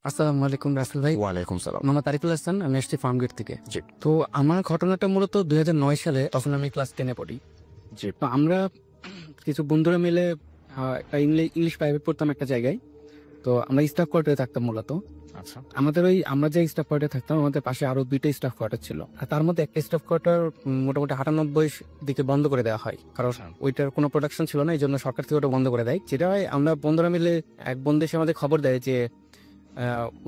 আসসালামু আলাইকুম রাসেল ভাই। ওয়ালাইকুম সালাম। মোহাম্মদ আরিফুল হাসান, আমি আসছি ফার্মগেট থেকে। জি। তো আমার ঘটনাটা মূলত 2009 সালে, তখন আমি ক্লাস 10-এ পড়ি। জি। তো আমরা কিছু বন্ধুরা মিলে একটা ইংলিশ প্রাইভেট পড়তাম একটা জায়গায়। তো আমরা স্টাফ কোয়ার্টারে থাকতাম মূলত। আচ্ছা। আমরা যে স্টাফ কোয়ার্টারে থাকতাম, আমাদের পাশে আরো 2টা স্টাফ কোয়ার্টার ছিল। আর তার মধ্যে একটা স্টাফ কোয়ার্টার মোটামুটি 98 দিকে বন্ধ করে দেওয়া হয়, কারণ ওইটার কোনো প্রোডাকশন ছিল না, এই জন্য সরকার থেকে ওটা বন্ধ করে দেয়। যেটা হয়, আমরা বন্ধুরা মিলে এক বন্ধু এসে আমাদের খবর দেয় যে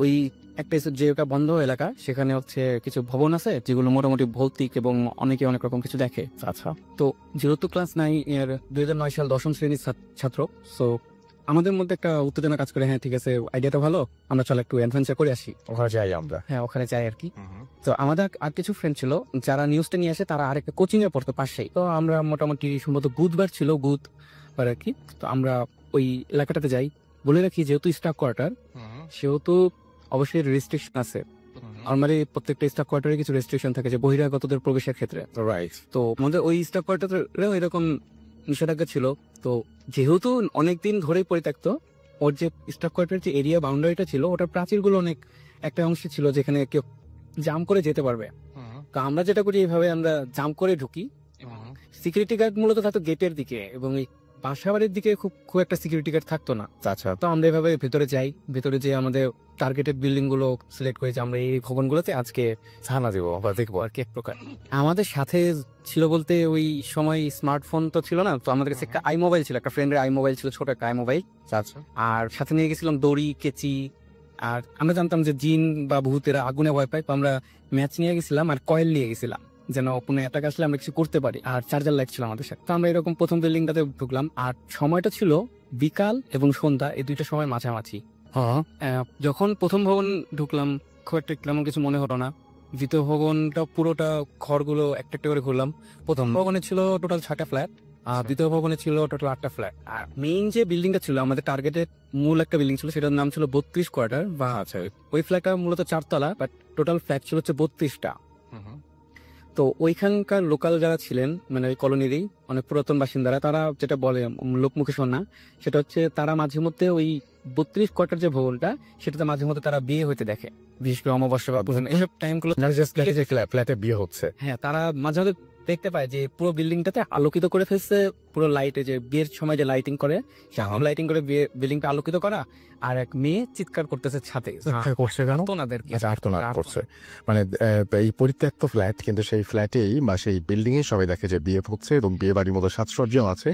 ওই একটা যেটা বন্ধ এলাকা, সেখানে হচ্ছে কিছু ভবন আছে যেগুলো মোটামুটি ভৌতিক এবং অনেকে অনেক রকম কিছু দেখে। আচ্ছা। তো যেহেতু ক্লাস 9 এর 2009 সাল 10ম শ্রেণীর ছাত্র, সো আমাদের মধ্যে একটা উত্তেজনা কাজ করে। হ্যাঁ, ঠিক আছে, আইডিয়াটা ভালো, আমরা চলো একটু অ্যাডভেঞ্চার করে আসি, ওখানে যাই আমরা। হ্যাঁ ওখানে যাই আর কি। তো আমাদের আর কিছু ফ্রেন্ড ছিল যারা নিউজটা নিয়ে আসে, তারা আরেকটা কোচিং এ পড়তো পাশেই। তো আমরা মোটামুটি সম্ভবত বুধবার ছিল, বুধবার আর কি। তো আমরা ওই এলাকাটাতে যাই। বলে রাখি, যেহেতু স্টাফ কোয়ার্টার, সেহেতু অবশ্যই রেস্ট্রিকশন আছে। নর্মালি প্রত্যেকটা স্টাফ কোয়ার্টারে কিছু রেস্ট্রিকশন থাকে, যে বহিরাগতদের প্রবেশের ক্ষেত্রে। রাইট। তো আমাদের ওই স্টাফ কোয়ার্টারেও এরকম নিষেধাজ্ঞা ছিল। তো যেহেতু অনেকদিন ধরেই পরিত্যক্ত, ওর যে স্টাফ কোয়ার্টারের যে এরিয়া বাউন্ডারিটা ছিল, ওটার প্রাচীরগুলো অনেক একটা অংশে ছিল যেখানে কেউ জাম করে যেতে পারবে। তো আমরা যেটা করি, এইভাবে আমরা জাম করে ঢুকি। সিকিউরিটি গার্ড মূলত থাকতো গেটের দিকে, এবং এই বাসাবাড়ির দিকে খুব একটা সিকিউরিটি গার্ড থাকতো না। আচ্ছা। তো আমরা এভাবে ভেতরে যাই, ভেতরে যেয়ে আমাদের টার্গেটেড বিল্ডিং গুলো সিলেক্ট করেছি, আমরা এই ভবনগুলোতে আজকে ছানা দিব বা দেখবো আর কি এক প্রকার। আমাদের সাথে ছিল বলতে, ওই সময় স্মার্টফোন তো ছিল না, তো আমাদের কাছে একটা আই মোবাইল ছিল, একটা ফ্রেন্ডের আই মোবাইল ছিল, ছোট একটা আই মোবাইল। আচ্ছা। আর সাথে নিয়ে গেছিলাম দড়ি, কেচি। আর আমরা জানতাম যে জিন বা ভূতেরা আগুনে ভয় পায়, তো আমরা ম্যাচ নিয়ে গেছিলাম আর কয়েল নিয়ে গেছিলাম, যেন কোনো অ্যাটাক আসলে আমরা কিছু করতে পারি। আর চার্জার লাইট ছিল আমাদের সাথে। তো আমরা এরকম প্রথম বিল্ডিংটাতে ঢুকলাম, আর সময়টা ছিল বিকাল এবং সন্ধ্যা, এই দুইটা সময় মাঝামাঝি। যখন প্রথম ভবন ঢুকলাম, খুব একটা তেমন কিছু মনে হলো না। দ্বিতীয় ভবনটা পুরোটা ঘরগুলো একটা একটা করে ঘুরলাম। প্রথম ভবনে ছিল টোটাল 6টা ফ্ল্যাট, আর দ্বিতীয় ভবনে ছিল টোটাল 8টা ফ্ল্যাট। আর মেইন যে বিল্ডিংটা ছিল, আমাদের টার্গেটের মূল একটা বিল্ডিং ছিল, সেটার নাম ছিল 32 কোয়ার্টার বা। আচ্ছা। ওই ফ্ল্যাটটা মূলত 4 তলা, বাট টোটাল ফ্ল্যাট ছিল হচ্ছে 32টা। তো ওইখানকার লোকাল যারা ছিলেন, মানে ওই কলোনিরই অনেক পুরাতন বাসিন্দারা, তারা যেটা বলে লোকমুখে শোনা, সেটা হচ্ছে তারা মাঝে মধ্যে ওই 32 কোয়ার্টার যে ভবনটা, সেটাতে মাঝে মধ্যে তারা বিয়ে হইতে দেখে, বিশেষ করে অমাবস্যা বা পূর্ণিমা, এইসব টাইমগুলো। ফ্ল্যাটে বিয়ে হচ্ছে। হ্যাঁ, তারা মাঝে মধ্যে দেখতে পায় যে পুরো বিল্ডিংটাতে আলোকিত করে ফেলছে, পুরো লাইটে, যে বিয়ের সময় যে লাইটিং করে, লাইটিং করে বিল্ডিংটা আলোকিত করা। আর এক মেয়ে চিৎকার করতেছে ছাদে, করছে কেন? ওনাদেরকে আর্তনাদ করছে। মানে এই পরিত্যক্ত ফ্ল্যাট, কিন্তু সেই ফ্ল্যাটেই বা সেই বিল্ডিং এ সবাই দেখে যে বিয়ে হচ্ছে এবং বিয়ে বাড়ির মতো সাজসজ্জাও আছে,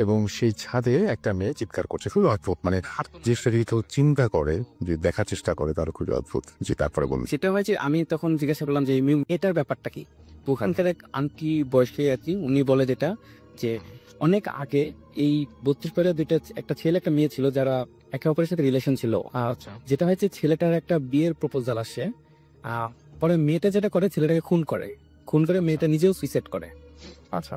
এবং সেই ছাদে একটা মেয়ে চিৎকার করছে। খুবই অদ্ভুত। মানে যে সেটা কেউ চিন্তা করে, যে দেখার চেষ্টা করে, তার খুবই অদ্ভুত। যে তারপরে বলুন। সেটা হয়েছে, আমি তখন জিজ্ঞাসা করলাম যে এটার ব্যাপারটা কি। তো ওখানকার এক আন্টি বয়সে আর কি, উনি বলে যেটা, যে অনেক আগে এই 32 পারে একটা ছেলে একটা মেয়ে ছিল, যারা একে অপরের সাথে রিলেশন ছিল। যেটা হয়েছে, ছেলেটার একটা বিয়ের প্রপোজাল আসে, পরে মেয়েটা যেটা করে, ছেলেটাকে খুন করে মেয়েটা নিজেও সুইসাইড করে। আচ্ছা।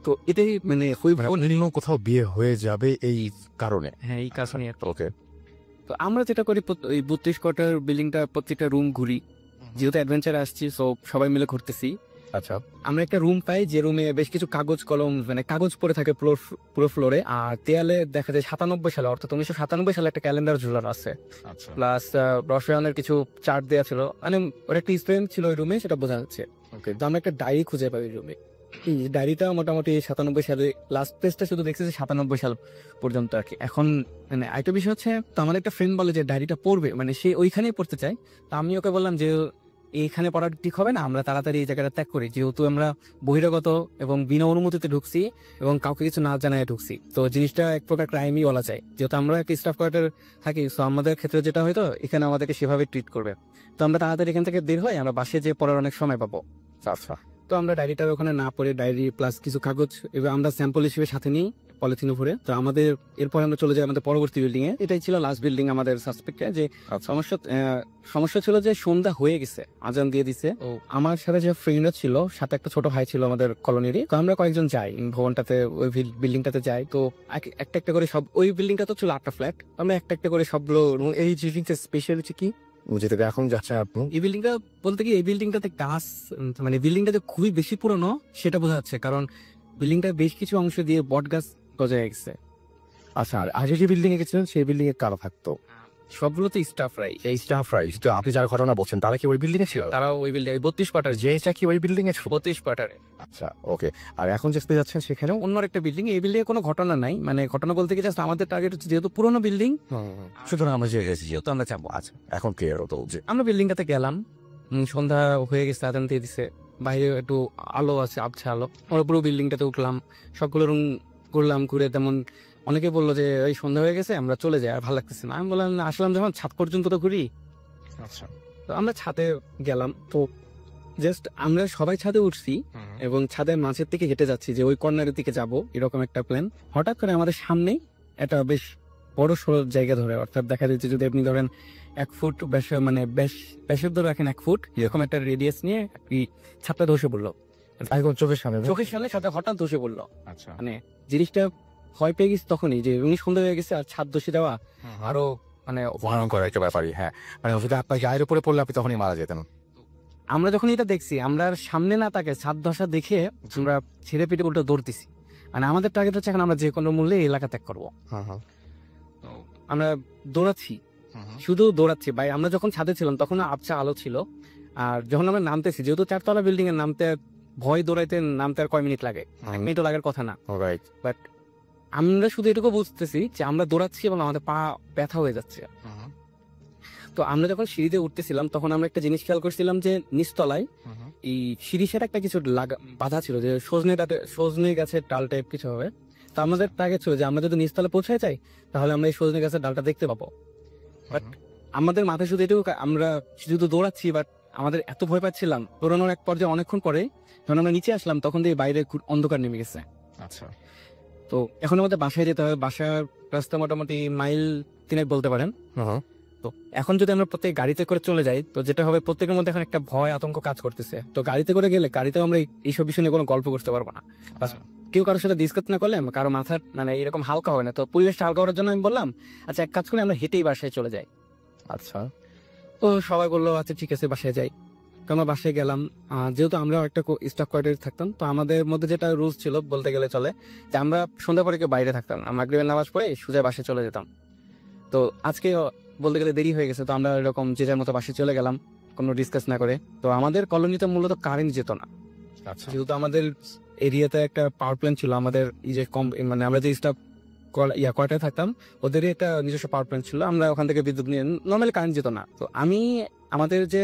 তো এটাই মানে অন্য কোথাও বিয়ে হয়ে যাবে এই কারণে। হ্যাঁ, এই কারণে। ওকে। তো আমরা যেটা করি, ওই 32 কোয়ার্টার বিল্ডিংটা প্রত্যেকটা রুম ঘুরি, যেহেতু অ্যাডভেঞ্চারে আসছি, সো সবাই মিলে ঘুরতেছি। আচ্ছা। আমরা একটা রুম পাই, যে রুমে বেশ কিছু কাগজ কলম, মানে কাগজ পড়ে থাকে পুরো ফ্লোরে। আর দেয়ালে দেখা যায় 97 সালে, অর্থাৎ 1997 সালে একটা ক্যালেন্ডার ঝুলানো আছে, আচ্ছা। প্লাস রসায়নের কিছু চার্ট দেওয়া ছিল। মানে ওর একটা স্টুডেন্ট ছিল ওই রুমে, সেটা বোঝা যাচ্ছে। ওকে। তো আমরা একটা ডায়েরি খুঁজে পাই ওই রুমে। এই ডায়েরিটা মোটামুটি 97 সালে, লাস্ট পেজটা শুধু দেখছি 97 সাল পর্যন্ত আর কি। এখন মানে আরেকটা বিষয় হচ্ছে, তো আমার একটা ফ্রেন্ড বলে যে ডায়েরিটা পড়বে, মানে সে ওইখানেই পড়তে চায়। তো আমি ওকে বললাম যে এইখানে পড়া ঠিক হবে না, আমরা তাড়াতাড়ি এই জায়গাটা ত্যাগ করি, যেহেতু আমরা বহিরাগত এবং বিনা অনুমতিতে ঢুকছি এবং কাউকে কিছু না জানায় ঢুকছি। তো জিনিসটা এক প্রকার ক্রাইমই বলা যায়, যেহেতু আমরা একটা স্টাফ কোয়ার্টার থাকি। সো আমাদের ক্ষেত্রে যেটা হয়তো, এখানে আমাদেরকে সেভাবে ট্রিট করবে। তো আমরা তাড়াতাড়ি এখান থেকে বের হই, আমরা বাসে যেয়ে পড়ার অনেক সময় পাবো। আচ্ছা। তো আমরা ডায়েরিটা ওখানে না পড়ে, ডায়েরি প্লাস কিছু কাগজ এবার আমরা স্যাম্পল হিসেবে সাথে নিই পলিথিন উপরে। তো আমাদের এরপর আমরা চলে যাই আমাদের পরবর্তী বিল্ডিং এ। এটাই ছিল লাস্ট বিল্ডিং আমাদের সাসপেক্টে। যে সমস্যা ছিল যে সন্ধ্যা হয়ে গেছে, আজান দিয়ে দিছে। ও আমার সাথে যে ফ্রেন্ডরা ছিল, সাথে একটা ছোট ভাই ছিল আমাদের কলোনিরই। তো আমরা কয়েকজন যাই ভবনটাতে, ওই বিল্ডিংটাতে যাই। তো একটা একটা করে সব, ওই বিল্ডিংটা তো ছিল 8টা ফ্ল্যাট, আমরা একটা একটা করে সবগুলো। এই বিল্ডিংটা স্পেশালিটি কি, যেটা এখন যাচ্ছে আপনি? এই বিল্ডিংটা বলতে কি, এই বিল্ডিংটাতে গাছ, মানে বিল্ডিংটাতে খুবই বেশি পুরনো সেটা বোঝা যাচ্ছে, কারণ বিল্ডিংটা বেশ কিছু অংশ দিয়ে বট গাছ গজায় গেছে। আচ্ছা। আর আগে যে বিল্ডিং এ গেছিলেন, সেই বিল্ডিং এ কারা থাকতো? সবগুলোতে স্টাফরাই। এই স্টাফ রাইস তো আপনি যার ঘটনা বলছেন তারা কি ওই বিল্ডিং এ ছিল? তারাও ওই বিল্ডিং 32 পাটার, যেটা কি ওই বিল্ডিং এ ছিল? 32 পাটারে। আচ্ছা ওকে। আর এখন যে স্পেস যাচ্ছেন সেখানেও? অন্য একটা বিল্ডিং, এই বিল্ডিং এ কোনো ঘটনা নাই, মানে ঘটনা বলতে কি জাস্ট আমাদের টার্গেট হচ্ছে যেহেতু পুরোনো বিল্ডিং, সুতরাং আমরা যে গেছি যেহেতু আমরা যাবো। আচ্ছা এখন কি এর তো যে আমরা বিল্ডিংটাতে গেলাম। সন্ধ্যা হয়ে গেছে, আজান দিয়ে দিছে, বাইরে একটু আলো আছে, আবছা আলো। আমরা পুরো বিল্ডিংটাতে উঠলাম, সবগুলো রুম ঘুরলাম, ঘুরে তেমন অনেকে বললো যে এই সন্ধ্যা হয়ে গেছে আমরা চলে যাই, আর ভালো লাগতেছে না। আমি বললাম না, আসলাম যখন ছাদ পর্যন্ত তো ঘুরি। আচ্ছা তো আমরা ছাদে গেলাম। তো জাস্ট আমরা সবাই ছাদে উঠছি এবং ছাদের মাঝের থেকে হেঁটে যাচ্ছি যে ওই কর্নারের দিকে যাব, এরকম একটা প্ল্যান। হঠাৎ করে আমাদের সামনেই একটা বেশ বড় সড়ো জায়গা ধরে, অর্থাৎ দেখা যাচ্ছে যদি আপনি ধরেন 1 ফুট মানে ব্যাসার্ধ রাখেন 1 ফুট, এরকম একটা রেডিয়াস নিয়ে আপনি ছাদটা ধসে পড়লো এখন চোখের সামনে? চোখের সামনে সাথে হঠাৎ ধসে পড়লো। আচ্ছা মানে জিনিসটা ভয় পেয়ে গেছি তখনই, যে উনি সন্ধ্যা হয়ে গেছে আর ছাদ ধসে দেওয়া আরো মানে ভয়ঙ্কর একটা ব্যাপারই। হ্যাঁ মানে যদি আপনার গায়ের উপরে পড়লে আপনি তখনই মারা যেতেন। আমরা যখন এটা দেখছি, আমরা আর সামনে না তাকে ছাদ ধসা দেখে আমরা ছেড়ে পিটে উল্টো দৌড়তেছি। মানে আমাদের টার্গেট হচ্ছে এখন আমরা যে কোনো মূল্যে এই এলাকা ত্যাগ করবো। আমরা দৌড়াচ্ছি, শুধু দৌড়াচ্ছি ভাই। আমরা যখন ছাদে ছিলাম তখন আবছা আলো ছিল, আর যখন আমরা নামতেছি, যেহেতু 4 তলা বিল্ডিং এর নামতে ভয় দৌড়াইতে নামতে আর কয় মিনিট লাগে, 1 মিনিটও লাগার কথা না। রাইট। বাট আমরা শুধু এটুকু বুঝতেছি যে আমরা দৌড়াচ্ছি এবং আমাদের পা ব্যথা হয়ে যাচ্ছে। তো আমরা যখন সিঁড়িতে উঠতেছিলাম তখন আমরা একটা জিনিস খেয়াল করছিলাম যে নিচতলায় এই সিঁড়ির একটা কিছু বাধা ছিল, যে সজনে গাছের ডাল টাইপ কিছু হবে। তো আমাদের টার্গেট ছিল যে আমরা যদি নিচতলা পৌঁছায় যাই তাহলে আমরা এই সজনে গাছের ডালটা দেখতে পাবো। বাট আমাদের মাথায় শুধু এটুকু, আমরা শুধু দৌড়াচ্ছি, বাট আমাদের এত ভয় পাচ্ছিলাম। দৌড়ানোর এক পর্যায়ে অনেকক্ষণ পরে যখন আমরা নিচে আসলাম তখন দিয়ে বাইরে অন্ধকার নেমে গেছে। আচ্ছা তো এখন আমাদের বাসায় যেতে হবে, বাসার রাস্তা মোটামুটি মাইল 3 বলতে পারেন। তো এখন যদি আমরা প্রত্যেক গাড়িতে করে চলে যাই তো যেটা হবে, প্রত্যেকের মধ্যে এখন একটা ভয় আতঙ্ক কাজ করতেছে। তো গাড়িতে করে গেলে গাড়িতেও আমরা এইসব বিষয় নিয়ে কোনো গল্প করতে পারবো না, কেউ কারোর সাথে ডিসকাস না করলে কারো মাথার মানে এরকম হালকা হয় না। তো পরিবেশটা হালকা করার জন্য আমি বললাম আচ্ছা এক কাজ করে আমরা হেঁটেই বাসায় চলে যাই। আচ্ছা তো সবাই বললো আচ্ছা ঠিক আছে বাসায় যাই। তো আমরা বাসায় গেলাম। যেহেতু আমরা একটা স্টাফ কোয়ার্টারে থাকতাম, তো আমাদের মধ্যে যেটা রুলস ছিল বলতে গেলে চলে যে আমরা সন্ধ্যা পরে কেউ বাইরে থাকতাম না, মাগরিবের নামাজ পড়ে সোজা বাসায় চলে যেতাম। তো আজকে বলতে গেলে দেরি হয়ে গেছে, তো আমরা এরকম যে যার মতো বাসায় চলে গেলাম কোনো ডিসকাস না করে। তো আমাদের কলোনিতে মূলত কারেন্ট যেত না। আচ্ছা যেহেতু আমাদের এরিয়াতে একটা পাওয়ার প্ল্যান্ট ছিল, আমাদের এই যে মানে আমরা যে স্টাফ কোয়ার্টারে থাকতাম ওদেরই একটা নিজস্ব পাওয়ার প্ল্যান্ট ছিল, আমরা ওখান থেকে বিদ্যুৎ নিয়ে নর্মালি কারেন্ট যেত না। তো আমি আমাদের যে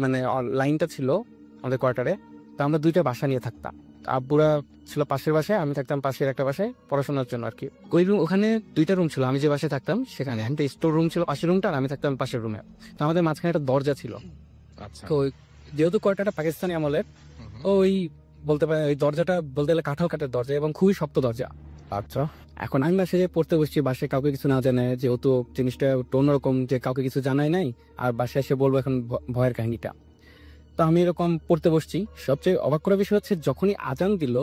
মানে লাইনটা ছিল আমাদের কোয়ার্টারে, তো আমরা 2টা বাসা নিয়ে থাকতাম। আব্বুরা ছিল পাশের বাসায়, আমি থাকতাম পাশের একটা বাসায় পড়াশোনার জন্য আর কি। ওই রুম, ওখানে 2টা রুম ছিল। আমি যে বাসায় থাকতাম সেখানে একটা স্টোর রুম ছিল পাশের রুমটা, আর আমি থাকতাম পাশের রুমে। তো আমাদের মাঝখানে একটা দরজা ছিল। আচ্ছা তো যেহেতু কোয়ার্টারটা পাকিস্তানি আমলের, ওই বলতে পারে ওই দরজাটা বলতে গেলে কাঁঠাল কাঠের দরজা এবং খুবই শক্ত দরজা। আচ্ছা এখন আমি বাসায় পড়তে বসছি, বাসায় কাউকে কিছু না জানে, যেহেতু জিনিসটা একটু অন্যরকম, যে কাউকে কিছু জানাই নাই আর বাসায় এসে বলবো এখন ভয়ের কাহিনীটা। তো আমি এরকম পড়তে বসছি। সবচেয়ে অবাক করার বিষয় হচ্ছে যখনই আজান দিল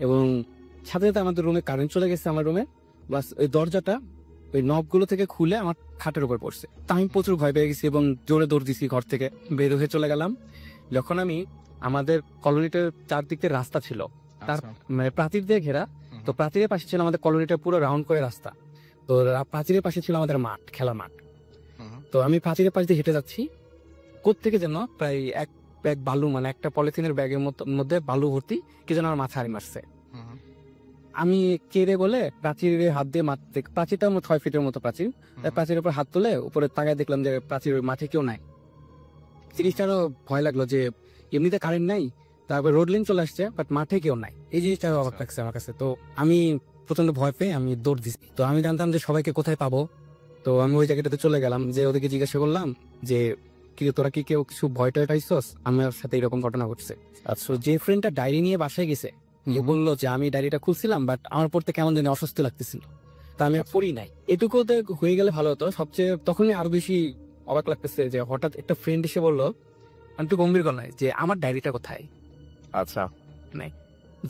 এবং সাথে সাথে আমাদের রুমে কারেন্ট চলে গেছে, আমার রুমে বাস ওই দরজাটা ওই নবগুলো থেকে খুলে আমার খাটের উপর পড়ছে। তা আমি প্রচুর ভয় পেয়ে গেছি এবং জোরে দৌড় দিছি, ঘর থেকে বের হয়ে চলে গেলাম। যখন আমি আমাদের কলোনিটার চারদিকে রাস্তা ছিল, তার মানে প্রাচীর দিয়ে ঘেরা। তো প্রাচীরের পাশে ছিল আমাদের কলোনিটা পুরো রাউন্ড করে রাস্তা। তো প্রাচীরের পাশে ছিল আমাদের মাঠ, খেলার মাঠ। তো আমি প্রাচীরের পাশ দিয়ে হেঁটে যাচ্ছি, কোত্থেকে যেন প্রায় 1 ব্যাগ বালু, মানে একটা পলিথিনের ব্যাগের মধ্যে বালু ভর্তি কি যেন আমার মাথায় মারছে। আমি কেড়ে বলে প্রাচীরে হাত দিয়ে মারতে, প্রাচীরটা 6 ফিটের মতো প্রাচীর, প্রাচীরের উপর হাত তুলে উপরে তাকায় দেখলাম যে প্রাচীরের মাঠে কেউ নাই। জিনিসটারও ভয় লাগলো যে এমনিতে কারেন্ট নাই, তারপর রোড লাইন চলে আসছে, বাট মাঠে কেউ নাই। এই জিনিসটা অবাক লাগছে আমার কাছে। তো আমি প্রচন্ড ভয় পেয়ে আমি দৌড় দিচ্ছি। তো আমি জানতাম যে সবাইকে কোথায় পাবো। তো আমি ওই জায়গাটাতে চলে গেলাম, যে ওদেরকে জিজ্ঞাসা করলাম যে কি তোরা কি কেউ কিছু ভয় টয় পাইছস, আমার সাথে এরকম ঘটনা ঘটছে। আচ্ছা যে ফ্রেন্ডটা ডায়েরি নিয়ে বাসায় গেছে, যে বললো যে আমি ডায়েরিটা খুলছিলাম বাট আমার পড়তে কেমন জানি অস্বস্তি লাগতেছিল, তা আমি পড়ি নাই। এটুকুতে হয়ে গেলে ভালো হতো। সবচেয়ে তখনই আরো বেশি অবাক লাগতেছে যে হঠাৎ একটা ফ্রেন্ড এসে বললো একটু গম্ভীর গলায় যে আমার ডায়েরিটা কোথায়। আচ্ছা মানে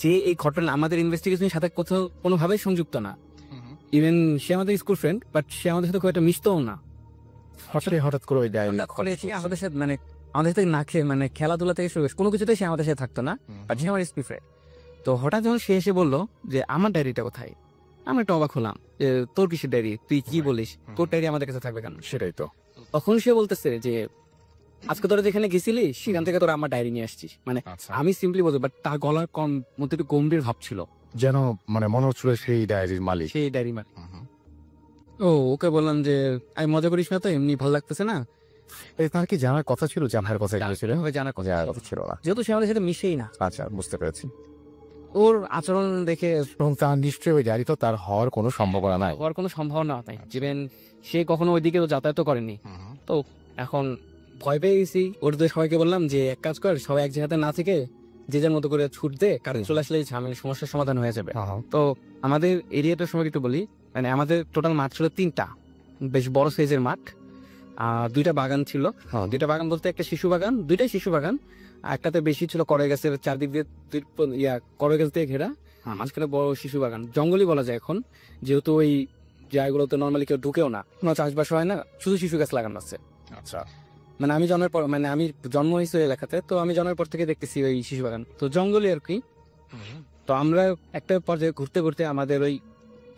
যে এই ঘটনা আমাদের ইনভেস্টিগেশনের সাথে কোথাও কোনোভাবেই সংযুক্ত না, ইভেন সে আমাদের স্কুল ফ্রেন্ড, বাট সে আমাদের সাথে খুব একটা মিশতেও না। হঠাৎ করে ওই ডায়েরি আমাদের সাথে মানে আমাদের সাথে না খেয়ে মানে খেলাধুলা থেকে শুরু কোনো কিছুতেই সে আমাদের সাথে থাকতো না, বাট সে আমার স্কুল ফ্রেন্ড। তো হঠাৎ যখন সে এসে বললো যে আমার ডায়েরিটা কোথায়, আমি একটা অবাক হলাম যে তোর কিসের ডায়েরি, তুই কি বলিস, তোর ডায়েরি আমাদের কাছে থাকবে কেন? সেটাই তো। তখন সে বলতেছে যে আজকে তোরা যেখানে গেছিলি সেখান থেকে তোরা আমার ডায়েরি নিয়ে আসছিস। মানে আচ্ছা, আমি সিম্পলি বলতে, বাট তার গলার মধ্যে একটু গম্ভীর ভাব ছিল, যেন মানে মনে হচ্ছিল সেই ডায়েরির মালিক। সেই ডায়েরি মানে। ও ওকে বললাম যে আমি মজা করিস না তো, এমনি ভালো লাগতেছে না। তার কি জানার কথা ছিল যে আমার কথা ছিল? ওকে জানার কথা, জানার কথা ছিল না। যেহেতু সে আমাদের সাথে মিশেই না, আচ্ছা, বুঝতে পেরেছি। ওর আচরণ দেখে এবং তার নিশ্চয়ই ওই ডায়েরি তো তার হওয়ার কোনো সম্ভাবনা নাই। হওয়ার কোনো সম্ভাবনা নাই। ইভেন সে কখনো ওইদিকে যাতায়াত করেনি। তো এখন ভয় পেয়ে গেছি। ওদের সবাইকে বললাম যে এক কাজ কর, সবাই এক জায়গাতে না থেকে যে যার মতো করে ছুট দে, কারণ চলে আসলে ঝামেলা সমস্যার সমাধান হয়ে যাবে। তো আমাদের এরিয়াটার সময় একটু বলি, মানে আমাদের টোটাল মাঠ ছিল 3টা, বেশ বড় সাইজের মাঠ। 2টা বাগান ছিল। 2টা বাগান বলতে একটা শিশু বাগান, 2টাই শিশু বাগান। একটাতে বেশি ছিল কড়াই গাছের, চারদিক দিয়ে কড়াই গাছ দিয়ে ঘেরা, মাঝখানে বড় শিশু বাগান। জঙ্গলই বলা যায় এখন, যেহেতু ওই জায়গাগুলোতে নর্মালি কেউ ঢুকেও না, কোনো চাষবাস হয় না, শুধু শিশু গাছ লাগানো আছে। আচ্ছা, মানে আমি জন্মের পর, মানে আমি জন্ম হয়েছে ওই এলাকাতে, তো আমি জন্মের পর থেকে দেখতেছি ওই শিশু বাগান, তো জঙ্গলই আর কি। তো আমরা একটা পর্যায়ে ঘুরতে ঘুরতে আমাদের ওই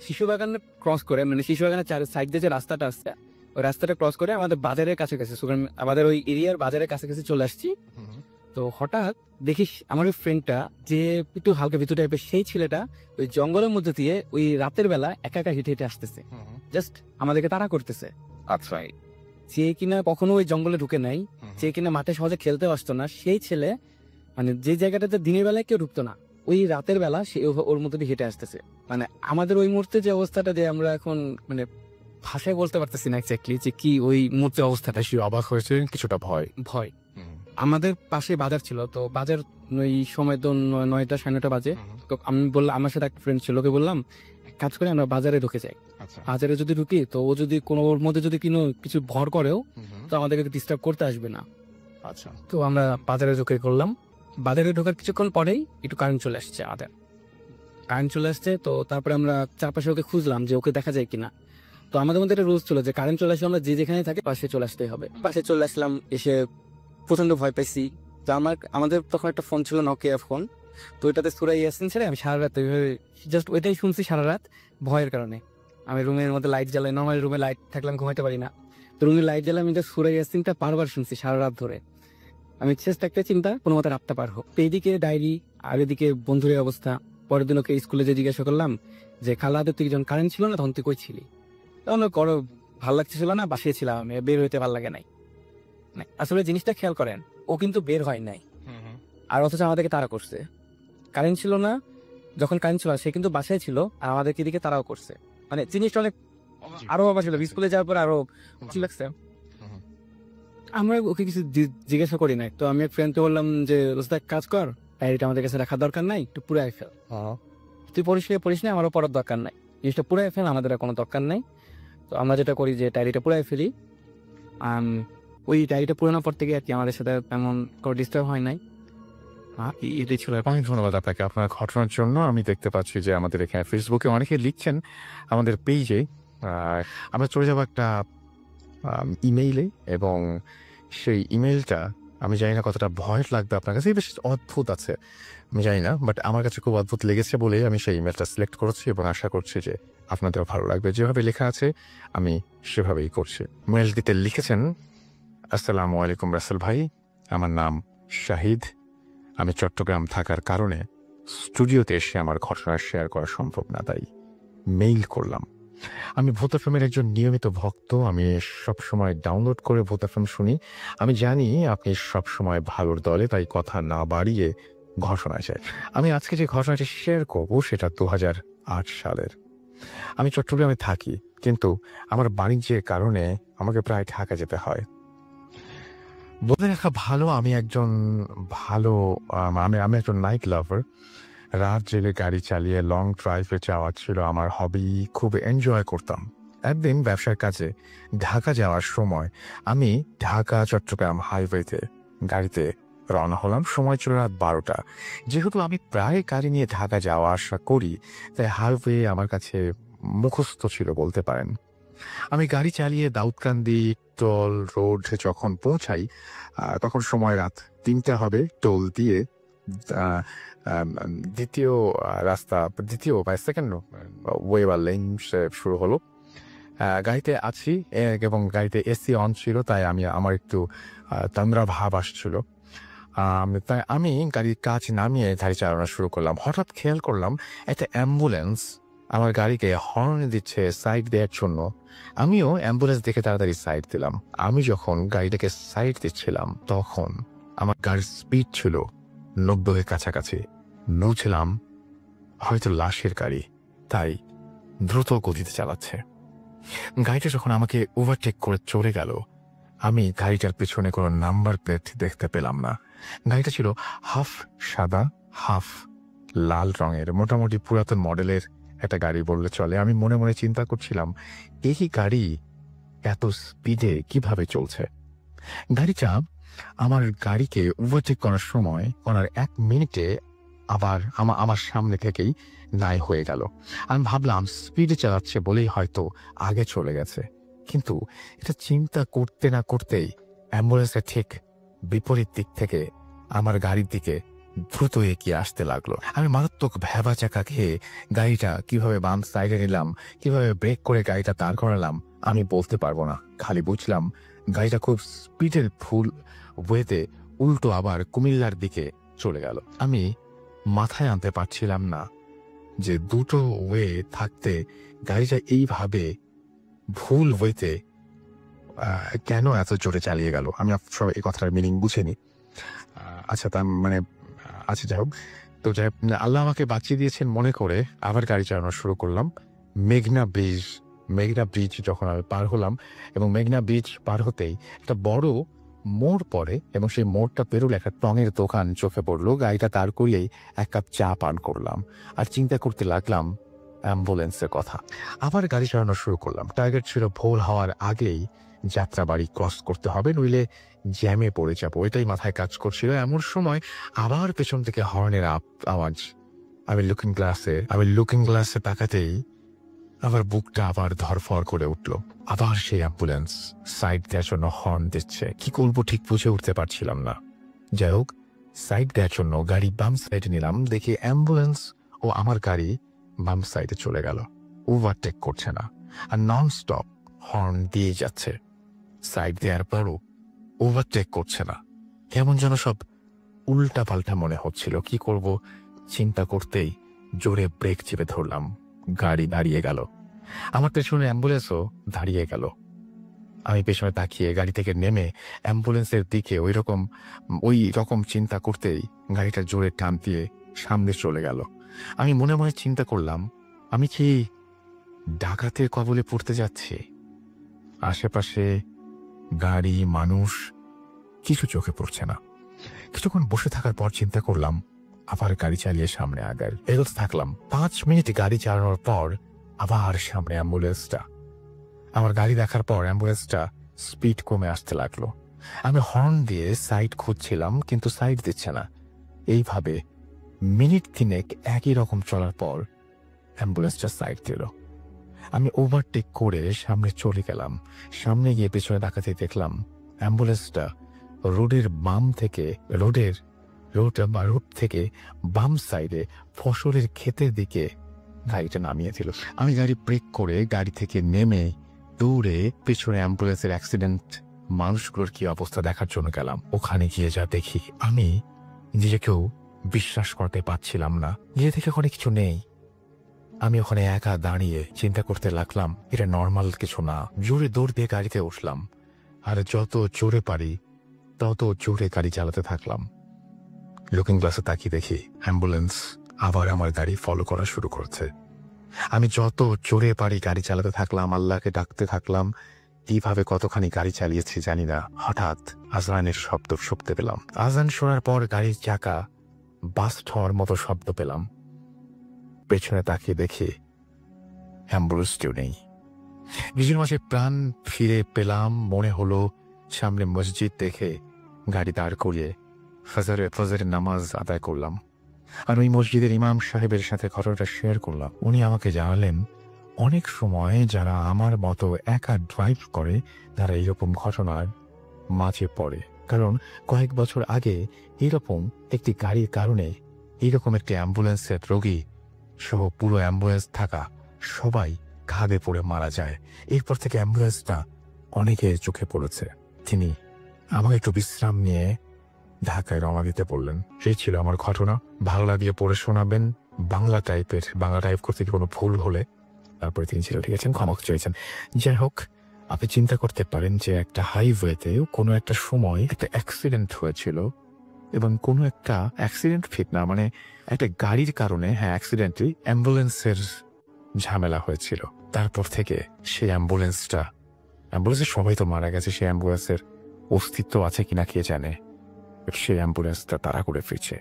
শিশু বাগান ক্রস করে, মানে শিশু বাগানের চার সাইড দিয়ে যে রাস্তাটা আছে, ওই রাস্তাটা ক্রস করে আমাদের বাজারের কাছাকাছি, আমাদের ওই এরিয়ার বাজারের কাছাকাছি চলে আসছি। তো হঠাৎ দেখিস আমার ওই ফ্রেন্ডটা, যে একটু হালকা ভিতর টাইপের, সেই ছেলেটা ওই জঙ্গলের মধ্যে দিয়ে ওই রাতের বেলা একা একা হেঁটে হেঁটে আসতেছে, জাস্ট আমাদেরকে তাড়া করতেছে। আচ্ছা, যে কিনা কখনো ওই জঙ্গলে ঢুকে নাই, যে কিনা মাঠে সহজে খেলতে আসতো না, সেই ছেলে, মানে যে জায়গাটাতে দিনের বেলায় কেউ ঢুকতো না, ওই রাতের বেলা সে ওর মধ্যে দিয়ে হেঁটে আসতেছে। মানে আমাদের ওই মুহূর্তে যে অবস্থাটা, যে আমরা এখন মানে ভাষায় বলতে পারতেছি না এক্স্যাক্টলি যে কি ওই মুহূর্তে অবস্থাটা। বেশি অবাক হয়েছে, কিছুটা ভয়। ভয়। আমাদের পাশে বাজার ছিল, তো বাজার ওই সময় তো 9টা 9:30 বাজে। তো আমি বললাম, আমার সাথে একটা ফ্রেন্ড ছিল, ওকে বললাম কাজ করে আমরা বাজারে ঢুকে যাই। বাজারে যদি ঢুকি তো ও যদি কোনো ওর মধ্যে যদি কিছু ভর করেও, তো আমাদেরকে ডিস্টার্ব করতে আসবে না। আচ্ছা, তো আমরা বাজারে ঢুকে করলাম। বাজারে ঢোকার কিছুক্ষণ পরেই একটু কারেন্ট চলে আসছে আমাদের। কারেন্ট চলে আসছে, তো তারপরে আমরা চারপাশে ওকে খুঁজলাম যে ওকে দেখা যায় কিনা। তো আমাদের মধ্যে একটা রুলস ছিল যে কারেন্ট চলে আসলে আমরা যে যেখানে থাকি পাশে চলে আসতেই হবে। পাশে চলে আসলাম, এসে প্রচন্ড ভয় পাইছি। তো আমাদের তখন একটা ফোন ছিল, নোকিয়া ফোন। তো ওইটাতে সূরা ইয়াসিন ছেড়ে আমি সারা রাত জাস্ট ওইটাই শুনছি সারা রাত, ভয়ের কারণে। আমি রুমের মধ্যে লাইট জ্বালাই, নর্মালি রুমে লাইট থাকলে আমি ঘুমাইতে পারি না। তো রুমে লাইট জ্বালাই, আমি সূরা ইয়াসিনটা বারবার শুনছি সারা রাত ধরে। আমি চেষ্টা একটা চিন্তা, কোনো মতে রাতটা পার হোক। তো এইদিকে ডায়েরি, আর এদিকে বন্ধুরের অবস্থা। পরের দিন ওকে স্কুলে যে জিজ্ঞাসা করলাম যে খালাদের তুই যখন কারেন্ট ছিল না তখন তুই কই ছিলি, তখন করো ভাল লাগতেছিল না, বাসিয়ে ছিলাম, আমি বের হইতে ভাল লাগে নাই। আসলে জিনিসটা খেয়াল করেন, ও কিন্তু বের হয় নাই, আর অথচ আমাদেরকে তাড়া করছে। কারেন্ট ছিল না, যখন কারেন্ট ছিল সে কিন্তু বাসায় ছিল, আর আমাদেরকে দিকে তাড়াও করছে। মানে জিনিসটা অনেক আরো অবাক ছিল। স্কুলে যাওয়ার পর আরো কি লাগছে। আমরা ওকে কিছু জিজ্ঞাসা করি নাই। তো আমি এক ফ্রেন্ডকে বললাম যে রোজদা এক কাজ কর, ডায়েরিটা আমাদের কাছে রাখার দরকার নাই, একটু পুরাই ফেল। তুই পড়িস না, আমারও পড়ার দরকার নাই, জিনিসটা পুরাই ফেল, আমাদের আর কোনো দরকার নাই। তো আমরা যেটা করি যে ডায়েরিটা পুরাই ফেলি। ওই ডায়েরিটা পুরানোর পর থেকে আর কি আমাদের সাথে তেমন কোনো ডিস্টার্ব হয় নাই। এটাই ছিল। অনেক ধন্যবাদ আপনাকে আপনার ঘটনার জন্য। আমি দেখতে পাচ্ছি যে আমাদের এখানে ফেসবুকে অনেকে লিখছেন আমাদের পেজে। আমরা চলে যাবো একটা ইমেইলে, এবং সেই ইমেইলটা আমি জানি না কতটা ভয় লাগবে আপনার কাছে, বেশ অদ্ভুত আছে, আমি জানি না, বাট আমার কাছে খুব অদ্ভুত লেগেছে বলে আমি সেই ইমেলটা সিলেক্ট করেছি, এবং আশা করছি যে আপনাদেরও ভালো লাগবে। যেভাবে লেখা আছে আমি সেভাবেই করছি। মেলটিতে লিখেছেন, আসসালামু আলাইকুম রাসেল ভাই, আমার নাম শাহিদ। আমি চট্টগ্রাম থাকার কারণে স্টুডিওতে এসে আমার ঘটনা শেয়ার করা সম্ভব না, তাই মেইল করলাম। আমি ভূত এফএমের একজন নিয়মিত ভক্ত। আমি সবসময় ডাউনলোড করে ভূত এফএম শুনি। আমি জানি আপনি সবসময় ভালোর দলে, তাই কথা না বাড়িয়ে ঘটনায় যাই। আমি আজকে যে ঘটনাটি শেয়ার করব সেটা 2008 সালের। আমি চট্টগ্রামে থাকি, কিন্তু আমার বাণিজ্যের কারণে আমাকে প্রায় ঢাকা যেতে হয়। বলে রাখা ভালো, আমি একজন নাইট লাভার। রাত জেলে গাড়ি চালিয়ে লং ড্রাইভে যাওয়া ছিল আমার হবি, খুব এনজয় করতাম। একদিন ব্যবসার কাজে ঢাকা যাওয়ার সময় আমি ঢাকা চট্টগ্রাম হাইওয়েতে গাড়িতে রওনা হলাম। সময় ছিল রাত 12টা। যেহেতু আমি প্রায় গাড়ি নিয়ে ঢাকা যাওয়া আসা করি, তাই হাইওয়ে আমার কাছে মুখস্থ ছিল বলতে পারেন। আমি গাড়ি চালিয়ে দাউদকান্দি টোল রোড যখন পৌঁছাই, তখন সময় রাত 3টা হবে। টোল দিয়ে আহ, দ্বিতীয় রাস্তা, দ্বিতীয় বা সেকেন্ড ওয়ে বা লেন শুরু হলো। গাড়িতে আছি এবং গাড়িতে এসি অন ছিল, তাই আমার একটু তন্দ্রা ভাব আসছিল। তাই আমি গাড়ির কাজ নামিয়ে গাড়ি চালানো শুরু করলাম। হঠাৎ খেয়াল করলাম একটা অ্যাম্বুলেন্স আমার গাড়িকে হর্ন দিচ্ছে সাইড দেওয়ার জন্য। আমিও অ্যাম্বুলেন্স দেখে তাড়াতাড়ি সাইড দিলাম। আমি যখন গাড়িটাকে সাইড দিচ্ছিলাম তখন আমার গাড়ির স্পিড ছিল 90-এর কাছাকাছি। নৌছিলাম হয়তো লাশের গাড়ি, তাই দ্রুত গতিতে চালাচ্ছে। গাড়িটা যখন আমাকে ওভারটেক করে চলে গেল, আমি গাড়িটার পেছনে কোনো নাম্বার প্লেট দেখতে পেলাম না। গাড়িটা ছিল হাফ সাদা হাফ লাল রঙের, মোটামুটি পুরাতন মডেলের একটা গাড়ি বললে চলে। আমি মনে মনে চিন্তা করছিলাম, এই গাড়ি এত স্পিডে কিভাবে চলছে। গাড়িটা আমার গাড়িকে ওভারটেক করার সময় করার 1 মিনিটে আবার আমার সামনে থেকেই নাই হয়ে গেল। আমি ভাবলাম স্পিডে চালাচ্ছে বলেই হয়তো আগে চলে গেছে, কিন্তু এটা চিন্তা করতে না করতেই অ্যাম্বুলেন্সের ঠিক বিপরীত দিক থেকে আমার গাড়ির দিকে দ্রুত এগিয়ে আসতে লাগলো। আমি মারাত্মক ভ্যাবা চাকা খেয়ে গাড়িটা কিভাবে বাম সাইডে নিলাম, কিভাবে ব্রেক করে গাড়িটা দাঁড় করালাম আমি বলতে পারবো না। খালি বুঝলাম গাড়িটা খুব স্পিডের ফুল ওয়েতে উল্টো আবার কুমিল্লার দিকে চলে গেল। আমি মাথায় আনতে পারছিলাম না যে দুটো ওয়ে থাকতে গাড়িটা এইভাবে ভুল ওয়েতে কেন এত জোরে চালিয়ে গেল। আমি সব এই কথাটার মিনিং বুঝিনি। আচ্ছা, তার মানে আচ্ছা যাই হোক, তো যাই হোক, আল্লাহ আমাকে বাঁচিয়ে দিয়েছেন মনে করে আবার গাড়ি চালানো শুরু করলাম। মেঘনা ব্রিজ যখন আমি পার হলাম এবং মেঘনা ব্রিজ পার হতেই একটা বড় মোড় পড়ে এবং সেই মোড়টা পেরোলে একটা টঙের দোকান চোখে পড়লো। গাড়িটা দাঁড় করিয়েই 1 কাপ চা পান করলাম আর চিন্তা করতে লাগলাম অ্যাম্বুলেন্সের কথা। আবার গাড়ি চালানো শুরু করলাম। টার্গেট ছিল ভোর হওয়ার আগেই যাত্রাবাড়ি ক্রস করতে হবে, নইলে জ্যামে পড়ে যাবো, এটাই মাথায় কাজ করছিল। এমন সময় আবার পেছন থেকে হর্নের আওয়াজ। আমি লুকিং গ্লাসে তাকাতেই আমার বুকটা আবার ধরফর করে উঠল। আবার সেই অ্যাম্বুলেন্স সাইড দেওয়ার জন্য হর্ন দিচ্ছে। কি করবো ঠিক বুঝে উঠতে পারছিলাম না। যাই হোক, সাইড দেওয়ার জন্য গাড়ি বাম সাইডে নিলাম, দেখি অ্যাম্বুলেন্স ও আমার গাড়ি বাম সাইডে চলে গেল। ওভারটেক করছে না আর নন স্টপ হর্ন দিয়ে যাচ্ছে। সাইড দেওয়ার পরও ওভারটেক করছে না। কেমন যেন সব উল্টা পাল্টা মনে হচ্ছিল। কি করব চিন্তা করতেই জোরে ব্রেক চেপে ধরলাম। গাড়ি দাঁড়িয়ে গেল। আমার পেছনে অ্যাম্বুলেন্সও দাঁড়িয়ে গেল। আমি পেছনে তাকিয়ে গাড়ি থেকে নেমে অ্যাম্বুলেন্সের দিকে ওই রকম চিন্তা করতেই গাড়িটা জোরে টান দিয়ে সামনে চলে গেল। আমি মনে মনে চিন্তা করলাম, আমি কি ডাকাতের কবলে পড়তে যাচ্ছি? আশেপাশে গাড়ি মানুষ কিছু চোখে পড়ছে না। কিছুক্ষণ বসে থাকার পর চিন্তা করলাম আবার গাড়ি চালিয়ে সামনে এগোতে থাকলাম। 5 মিনিট গাড়ি চালানোর পর আবার সামনে অ্যাম্বুলেন্সটা। আমার গাড়ি দেখার পর অ্যাম্বুলেন্সটা স্পিড কমে আসতে লাগলো। আমি হর্ন দিয়ে সাইড খুঁজছিলাম, কিন্তু সাইড দিচ্ছে না। এইভাবে মিনিট 3 একই রকম চলার পর অ্যাম্বুলেন্সটা সাইড দিল। আমি ওভারটেক করে সামনে চলে গেলাম। সামনে গিয়ে পেছনে তাকাতে দেখলাম অ্যাম্বুলেন্সটা রোড থেকে বাম সাইডে ফসলের ক্ষেতের দিকে গাড়িটা নামিয়ে দিল। আমি গাড়ি ব্রেক করে গাড়ি থেকে নেমে দৌড়ে পেছনে অ্যাম্বুলেন্সের অ্যাক্সিডেন্ট মানুষগুলোর কি অবস্থা দেখার জন্য গেলাম। ওখানে গিয়ে যা দেখি আমি নিজেকেও বিশ্বাস করতে পারছিলাম না। গিয়ে দেখে ওখানে কিছু নেই। আমি ওখানে একা দাঁড়িয়ে চিন্তা করতে লাগলাম এটা নর্মাল কিছু না। জোরে দৌড় দিয়ে গাড়িতে উঠলাম আর যত জোরে পারি তত জোরে গাড়ি চালাতে থাকলাম। লুকিং গ্লাসে তাকিয়ে দেখি অ্যাম্বুলেন্স আবার আমার গাড়ি ফলো করা শুরু করছে। আমি যত জোরে পারি গাড়ি চালাতে থাকলাম, আল্লাহকে ডাকতে থাকলাম। কিভাবে কতখানি গাড়ি চালিয়েছি জানি না। হঠাৎ আজানের শব্দ শুনতে পেলাম। আজান শোনার পর গাড়ির চাকা বাস্ট হওয়ার মতো শব্দ পেলাম। পেছনে তাকিয়ে দেখি অ্যাম্বুলেন্সটিও নেই। নিজের মাঝে প্রাণ ফিরে পেলাম। মনে হলো সামনে মসজিদ দেখে গাড়ি দাঁড় করিয়ে ফজরের নামাজ আদায় করলাম। আর ওই মসজিদের ইমাম সাহেবের সাথে ঘটনাটা শেয়ার করলাম। উনি আমাকে জানালেন অনেক সময় যারা আমার মতো একা ড্রাইভ করে তারা এইরকম ঘটনার মাঝে পড়ে। কারণ কয়েক বছর আগে এরকম একটি গাড়ির কারণে এইরকম একটি অ্যাম্বুলেন্সের রোগী সহ পুরো অ্যাম্বুলেন্স থাকা সবাই খাদে পড়ে মারা যায়। এরপর থেকে অ্যাম্বুলেন্সটা অনেকে চোখে পড়েছে। তিনি আমাকে একটু বিশ্রাম নিয়ে ঢাকায় রওনা দিতে বললেন। সেই ছিল আমার ঘটনা। ভালো লাগলে পড়ে শোনাবেন। বাংলা টাইপ করতে কোনো ভুল হলে তারপরে তিনি ছিল ঠিক আছেন, ক্ষমা চেয়েছেন। যাই হোক, আপনি চিন্তা করতে পারেন যে একটা হাইওয়েতে কোনো একটা সময় একটা অ্যাক্সিডেন্ট হয়েছিল এবং কোনো একটা অ্যাক্সিডেন্ট ঠিক না, মানে একটা গাড়ির কারণে, হ্যাঁ অ্যাক্সিডেন্টলি অ্যাম্বুলেন্সের ঝামেলা হয়েছিল। তারপর থেকে সেই অ্যাম্বুলেন্সের সবাই তো মারা গেছে, সেই অ্যাম্বুলেন্সের অস্তিত্ব আছে কিনা কে জানে। সেই অ্যাম্বুলেন্সটা তাড়া করে ফিরছে।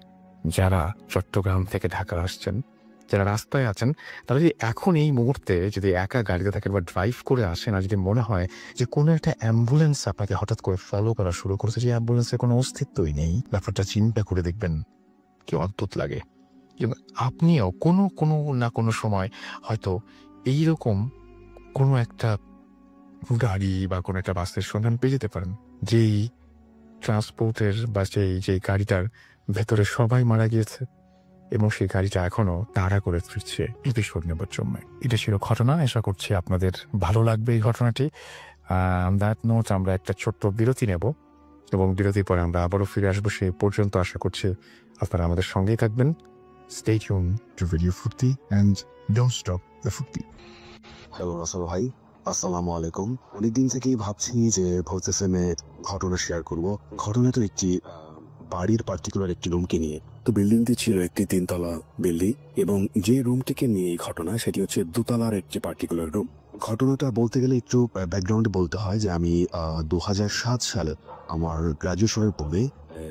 যারা চট্টগ্রাম থেকে ঢাকা আসছেন, যারা রাস্তায় আছেন, তারা যদি এখন এই মুহূর্তে যদি একা গাড়িতে থাকেন বা ড্রাইভ করে আসেন, আর যদি মনে হয় যে কোনো একটা অ্যাম্বুলেন্স আপনাকে হঠাৎ করে ফলো করা শুরু করেছে, যে অ্যাম্বুলেন্সের কোনো অস্তিত্বই নেই, ব্যাপারটা চিন্তা করে দেখবেন কি অদ্ভুত লাগে। এবং আপনিও কোনো না কোনো সময় হয়তো এইরকম কোনো একটা গাড়ি বা কোনো একটা বাসের সন্ধান পেয়ে যেতে পারেন, যেই ট্রান্সপোর্টের বা যেই গাড়িটার ভেতরে সবাই মারা গিয়েছে এবং সেই গাড়িটা এখনো তাড়া করে ফিরছে প্রতিশোধ নেবার জন্য। এটা ছিল ঘটনা। আশা করছি আপনাদের ভালো লাগবে এই ঘটনাটি। দ্যাট নোট আমরা একটা ছোট্ট বিরতি নেব এবং বিরতির পরে আমরা আবারও ফিরে আসবো। সেই পর্যন্ত আশা করছি আপনারা আমাদের সঙ্গেই থাকবেন। Stay tuned to Radio Furti and don't stop the Furti. Hello Rasel ভাই, আসসালামু আলাইকুম। অনেকদিন থেকেই ভাবছি যে ভোজ এফএমে ঘটনা শেয়ার করব। ঘটনা তো একটি বাড়ির পার্টিকুলার একটি রুমকে নিয়ে। তো বিল্ডিংটি ছিল একটি 3তলা বিল্ডিং এবং যে রুমটিকে নিয়ে এই ঘটনা সেটি হচ্ছে 2তলার একটি পার্টিকুলার রুম। ঘটনাটা বলতে গেলে একটু ব্যাকগ্রাউন্ডে বলতে হয় যে আমি 2007 সালে আমার গ্রাজুয়েশনের পরে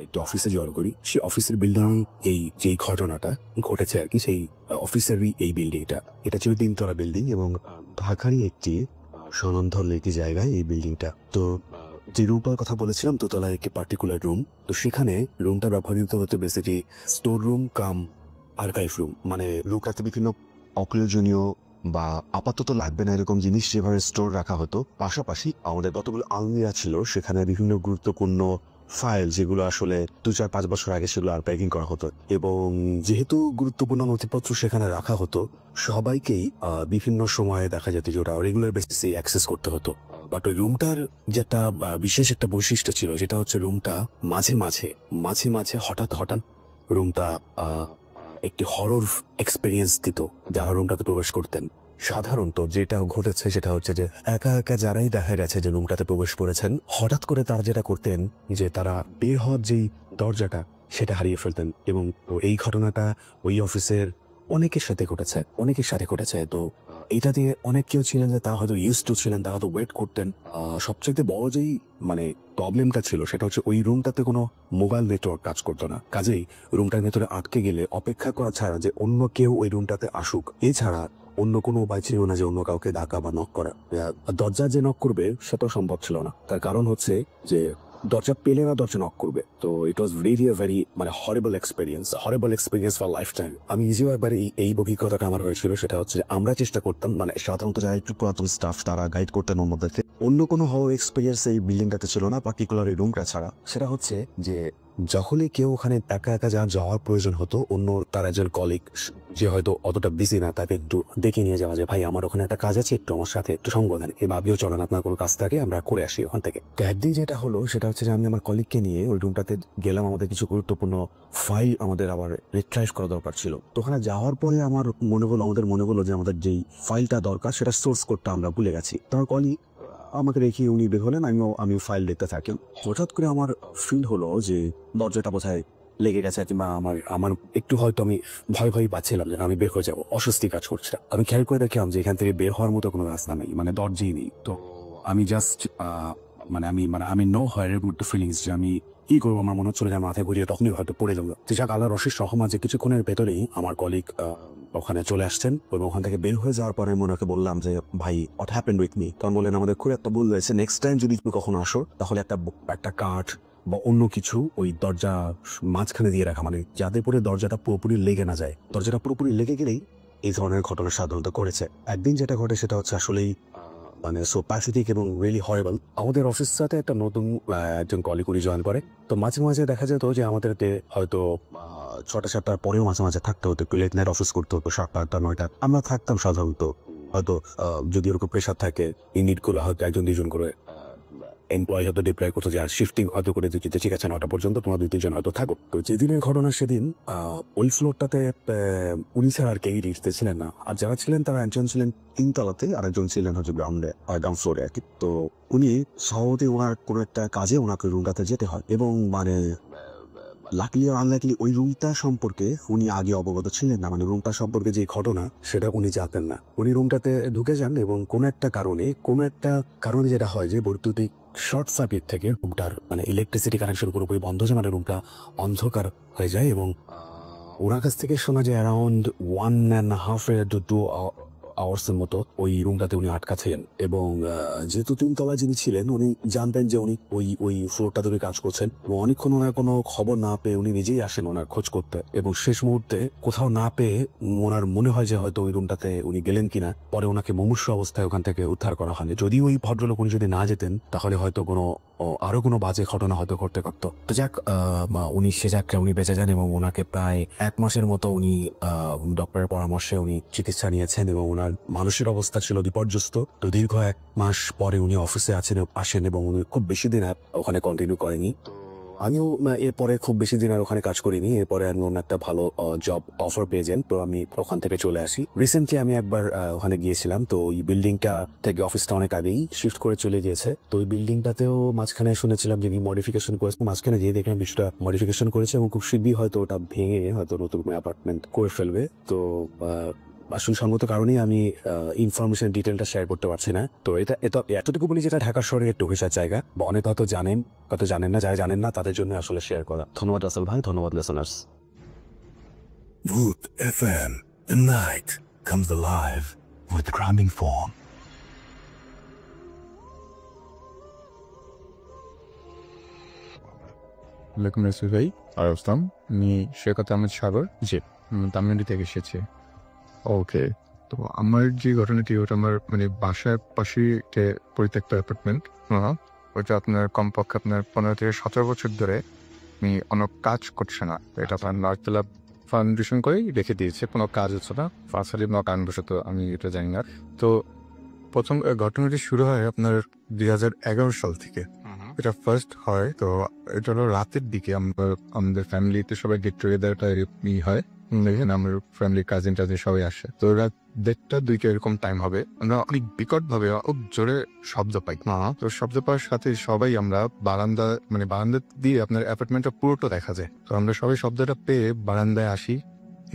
একটি অফিসে জয়েন করি। সেই অফিসের বিল্ডিং এই যে ঘটনাটা ঘটেছে আর কি, সেই অফিসেরই এই বিল্ডিংটা। এটা ছিল 3তলা বিল্ডিং এবং ঢাকারই একটি স্বনামধন্য একটি জায়গায় এই বিল্ডিংটা। তো যে রুমটার কথা বলেছিলাম, 2তলার একটি পার্টিকুলার রুম। তো সেখানে রুমটা ব্যবহৃত হতো বেসিক্যালি স্টোর রুম কাম আর্কাইভ রুম। মানে রুমটাতে বিভিন্ন অপ্রয়োজনীয় বা আপাতত লাগবে না এরকম জিনিস যেভাবে স্টোর রাখা হতো। পাশাপাশি আমাদের কতগুলো আলমিরা ছিল, সেখানে বিভিন্ন গুরুত্বপূর্ণ ফাইল যেগুলো আসলে 2-4-5 বছর আগে সেগুলো আনপ্যাকিং করা হতো। এবং যেহেতু গুরুত্বপূর্ণ নথিপত্র সেখানে রাখা হতো, সবাইকেই বিভিন্ন সময়ে দেখা যেত যে ওটা রেগুলার বেসিসে অ্যাক্সেস করতে হতো। বাট ওই রুমটার যেটা বিশেষ একটা বৈশিষ্ট্য ছিল, যেটা হচ্ছে রুমটা মাঝে মাঝে হঠাৎ রুমটা একটি হরর এক্সপেরিয়েন্স দিত যারা রুমটাতে প্রবেশ করতেন। সাধারণত যেটা ঘটেছে সেটা হচ্ছে যে একা যারাই দেখা গেছে যে রুমটাতে প্রবেশ করেছেন, হঠাৎ করে তারা যেটা করতেন যে তারা বের হওয়ার যেই দরজাটা সেটা হারিয়ে ফেলতেন। এবং এই ঘটনাটা ওই অফিসের অনেকের সাথে ঘটেছে। তো এইটা দিয়ে অনেক কেউ ছিলেন যে তারা হয়তো ইউজ টু ছিলেন, তারা হয়তো ওয়েট করতেন। সবচেয়ে বড় যেই মানে প্রবলেমটা ছিল সেটা হচ্ছে ওই রুমটাতে কোনো মোবাইল নেটওয়ার্ক কাজ করতো না। কাজেই রুমটার ভেতরে আটকে গেলে অপেক্ষা করা ছাড়া যে অন্য কেউ ওই রুমটাতে আসুক, এছাড়া অন্য কোনো উপায় ছিল না যে অন্য কাউকে ডাকা বা নক করা। দরজা যে নক করবে সেটাও সম্ভব ছিল না। তার কারণ হচ্ছে যে দরজা পেলে না দরজা নক করবে। তো ইট ওয়াজ ভেরি মানে horrible experience for life time. আমি নিজেও একবার এই অভিজ্ঞতাটা আমার হয়েছিল। সেটা হচ্ছে আমরা চেষ্টা করতাম, মানে সাধারণত যারা একটু পুরাতন স্টাফ তারা গাইড করতেন অন্যদেরকে। অন্য কোনো হরর এক্সপিরিয়েন্স এই বিল্ডিংটাতে ছিল না, পার্টিকুলার এই রুমটা ছাড়া। সেটা হচ্ছে যে যখনই কেউ ওখানে একা যাওয়ার প্রয়োজন হতো, অন্য তার একজন কলিগ যে হয়তো অতটা বিজি না, তাকে একটু ডেকে নিয়ে যাওয়া, যে ভাই আমার ওখানে একটা কাজ আছে, একটু আমার সাথে একটু সঙ্গ দেন, এভাবেও চলেন, আপনার কোনো কাজ থাকে আমরা করে আসি ওখান থেকে। তো একদিন যেটা হলো সেটা হচ্ছে যে আমি আমার কলিগকে নিয়ে ওই রুমটাতে গেলাম। আমাদের কিছু গুরুত্বপূর্ণ ফাইল আমাদের আবার রিট্রাইভ করা দরকার ছিল। তো ওখানে যাওয়ার পরে আমাদের মনে হলো যে আমাদের যেই ফাইলটা দরকার সেটা সোর্স কোডটা আমরা ভুলে গেছি। তো আমার কলিগ আমাকে রেখে উনি বের হলেন, আমি ফাইল দেখতে থাকি। হঠাৎ করে আমার ফিল হলো যে দরজাটা বোধহয় লেগে গেছে, কিংবা আমার একটু হয়তো আমি ভয় পাচ্ছিলাম যে আমি বের হয়ে যাবো, অস্বস্তি কাজ করছে। আমি খেয়াল করে দেখলাম যে এখান থেকে বের হওয়ার মতো কোনো রাস্তা নেই, মানে দরজাই নেই। তো আমি জাস্ট আমি নো হয়ারের মধ্যে ফিলিংস যে আমি কি করবো, আমার মনে হচ্ছিল যে মাথায় ঘুরিয়ে তখনই হয়তো পড়ে যাবো। যাক আল্লাহর অশেষ রহমত যে কিছুক্ষণের ভেতরেই আমার কলিগ ওখানে চলে আসছেন এবং ওখান থেকে বের হয়ে যাওয়ার পরে আমি ওনাকে বললাম যে ভাই হোয়াট হ্যাপেন্ড উইথ মি। তখন বললেন আমাদের খুব একটা ভুল হয়েছে, নেক্সট টাইম যদি তুমি কখনো আসো তাহলে একটা কাঠ বা অন্য কিছু ওই দরজা মাঝখানে দিয়ে রাখা, মানে যাতে করে দরজাটা পুরোপুরি লেগে না যায়। দরজাটা পুরোপুরি লেগে গেলেই এই ধরনের ঘটনা সাধারণত করেছে। একদিন যেটা ঘটে সেটা হচ্ছে আসলেই মানে সো প্যাথেটিক এবং রিয়েলি হরেবল। আমাদের অফিসটাতে একটা নতুন একজন কলিগুলি জয়েন করে। তো মাঝে মাঝে দেখা যেত যে আমাদেরকে হয়তো 6টা-7টার পরেও মাঝে মাঝে থাকতে হতো, একটু লেট নাইট অফিস করতে হতো 7টা, 8টা, 9টা। আমরা থাকতাম সাধারণত। হয়তো যদি ওরকম প্রেশার থাকে ইউনিটগুলো হয়তো 1-2 জন করে এমপ্লয়ি হয়তো ডিপ্লয় করতো যে আর শিফটিং হয়তো করে দিচ্ছে, ঠিক আছে 9টা পর্যন্ত তোমরা 2-3 জন হয়তো থাকো। তো যেদিনের ঘটনা সেদিন ওই ফ্লোরটাতে উনি ছাড়া আর কেউই লিফটে ছিলেন না। আর যারা ছিলেন তারা একজন ছিলেন 3তলাতে আর একজন ছিলেন হচ্ছে গ্রাউন্ডে, গ্রাউন্ড ফ্লোরে আর কি। তো উনি সহজে ওনার কোনো একটা কাজে ওনাকে রুমটাতে যেতে হয় এবং মানে লাকলি আর আনলাকলি ওই রুমটা সম্পর্কে উনি আগে অবগত ছিলেন না। মানে রুমটা সম্পর্কে যে ঘটনা সেটা উনি জানতেন না। উনি রুমটাতে ঢুকে যান এবং কোনো একটা কারণে যেটা হয় যে বৈদ্যুতিক শর্ট সার্কিট থেকে রুমটার মানে ইলেকট্রিসিটি কানেকশন পুরোপুরি বন্ধ হয়ে যায়, মানে রুমটা অন্ধকার হয়ে যায় এবং ওনার কাছ থেকে শোনা যায় অ্যারাউন্ড 1.5 to 2 আওয়ার্সের মতো ওই রুমটাতে উনি আটকাছেন। এবং যেহেতু 3তলায় যিনি ছিলেন উনি জানতেন যে উনি ওই ফ্লোরটা ধরে কাজ করছেন এবং অনেকক্ষণ ওনার কোনো খবর না পেয়ে উনি নিজেই আসেন ওনার খোঁজ করতে। এবং শেষ মুহূর্তে কোথাও না পেয়ে ওনার মনে হয় যে হয়তো ওই রুমটাতে উনি গেলেন কিনা। পরে ওনাকে মুমূর্ষু অবস্থায় ওখান থেকে উদ্ধার করা হয়নি। যদি ওই ভদ্রলোক উনি যদি না যেতেন তাহলে হয়তো আরো কোনো বাজে ঘটনা হয়তো ঘটতে পারত। তো যাক, উনি উনি বেঁচে যান এবং ওনাকে প্রায় 1 মাসের মতো উনি ডক্টরের পরামর্শে উনি চিকিৎসা নিয়েছেন এবং ওনার মানসিক অবস্থা ছিল বিপর্যস্ত। তো দীর্ঘ 1 মাস পরে উনি অফিসে আসেন এবং উনি খুব বেশি দিন ওখানে কন্টিনিউ করেনি। আমিও এরপরে খুব বেশি দিন আর ওখানে কাজ করিনি। এরপরে আমি অন্য একটা ভালো জব অফার পেয়ে যান, তো আমি ওখান থেকে চলে আসি। রিসেন্টলি আমি একবার ওখানে গিয়েছিলাম। তো ওই বিল্ডিংটা থেকে অফিসটা অনেক আগেই শিফট করে চলে গিয়েছে। তো ওই বিল্ডিংটাতেও মাঝখানে শুনেছিলাম যে মডিফিকেশন করেছে। মাঝখানে গিয়ে দেখলাম কিছুটা মডিফিকেশন করেছে এবং খুব শীঘ্রই হয়তো ওটা ভেঙে হয়তো নতুন অ্যাপার্টমেন্ট করে ফেলবে। তো আসলে সঙ্গত কারণেই আমি ইনফরমেশন ডিটেলটা শেয়ার করতে পারছি না। তো এতটুকু বলি যেটা ঢাকা শহরের একটু ঘেঁষার জায়গা, বা অনেক হয়তো জানেন, কত জানেন না। যারা জানেন না তাদের জন্য আসলে শেয়ার করা। ধন্যবাদ রাসেল ভাই, ধন্যবাদ listeners. Voot FM. The night comes alive with cramming form. ওয়ালাইকুম রাসেল ভাই, আর আসলাম। আমি শেখত আহমেদ সাগর, জি তামিলনাড়ু থেকে এসেছি। ওকে, তো আমার যে ঘটনাটি ওটা আমার মানে বাসার পাশে একটা পরিত্যক্ত অ্যাপার্টমেন্ট। ওইটা আপনার কমপক্ষে আপনার 15 থেকে 17 বছর ধরে আমি অনেক কাজ করছে না। এটা আপনার নয়তলা ফাউন্ডেশন করেই রেখে দিয়েছে, কোনো কাজ হচ্ছে না। ফার্স্টলি কোনো কারণবশত আমি এটা জানি না। তো প্রথম ঘটনাটি শুরু হয় আপনার 2011 সাল থেকে। এটা ফার্স্ট হয় তো এটা হলো রাতের দিকে। আমাদের ফ্যামিলিতে সবাই গেট টুগেদারটা হয়, দেখেন আমার ফ্যামিলি কাজিন টাজিন সবাই আসে। তো রাত 1:30-2টা এরকম টাইম হবে। আমরা অনেক বিকট ভাবে খুব জোরে শব্দ পাই। তো শব্দ পাওয়ার সাথে সবাই আমরা বারান্দা দিয়ে আপনার অ্যাপার্টমেন্টটা পুরোটা দেখা যায়। তো আমরা সবাই শব্দটা পেয়ে বারান্দায় আসি।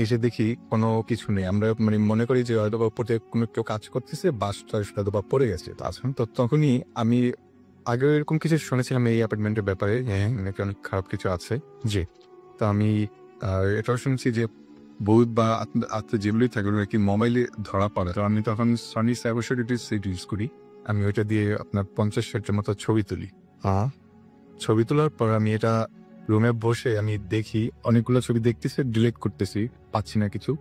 এসে দেখি কোনো কিছু নেই। আমরা মানে মনে করি যে হয়তো উপরে কোনো কেউ কাজ করতেছে, বাসটা হয়তো বা পড়ে গেছে। তো তখনই আমি আগে এরকম কিছু শুনেছিলাম এই অ্যাপার্টমেন্টের ব্যাপারে, নাকি অনেক খারাপ কিছু আছে। জি, তো আমি এটাও শুনছি যে ভূত বা আত্মা যেগুলোই থাকে নাকি মোবাইলে ধরা পড়ে। তো আমি তখন সনি সাইবারসিকিউরিটি সেট ইউজ করি। আমি ওইটা দিয়ে আপনার 50-60টার মতো ছবি তুলি। ছবি তোলার পর আমি এটা রুমে বসে আমি দেখি অনেকগুলো ছবি দেখতেছি, ডিলিট করতেছি, পাচ্ছি না কিছু।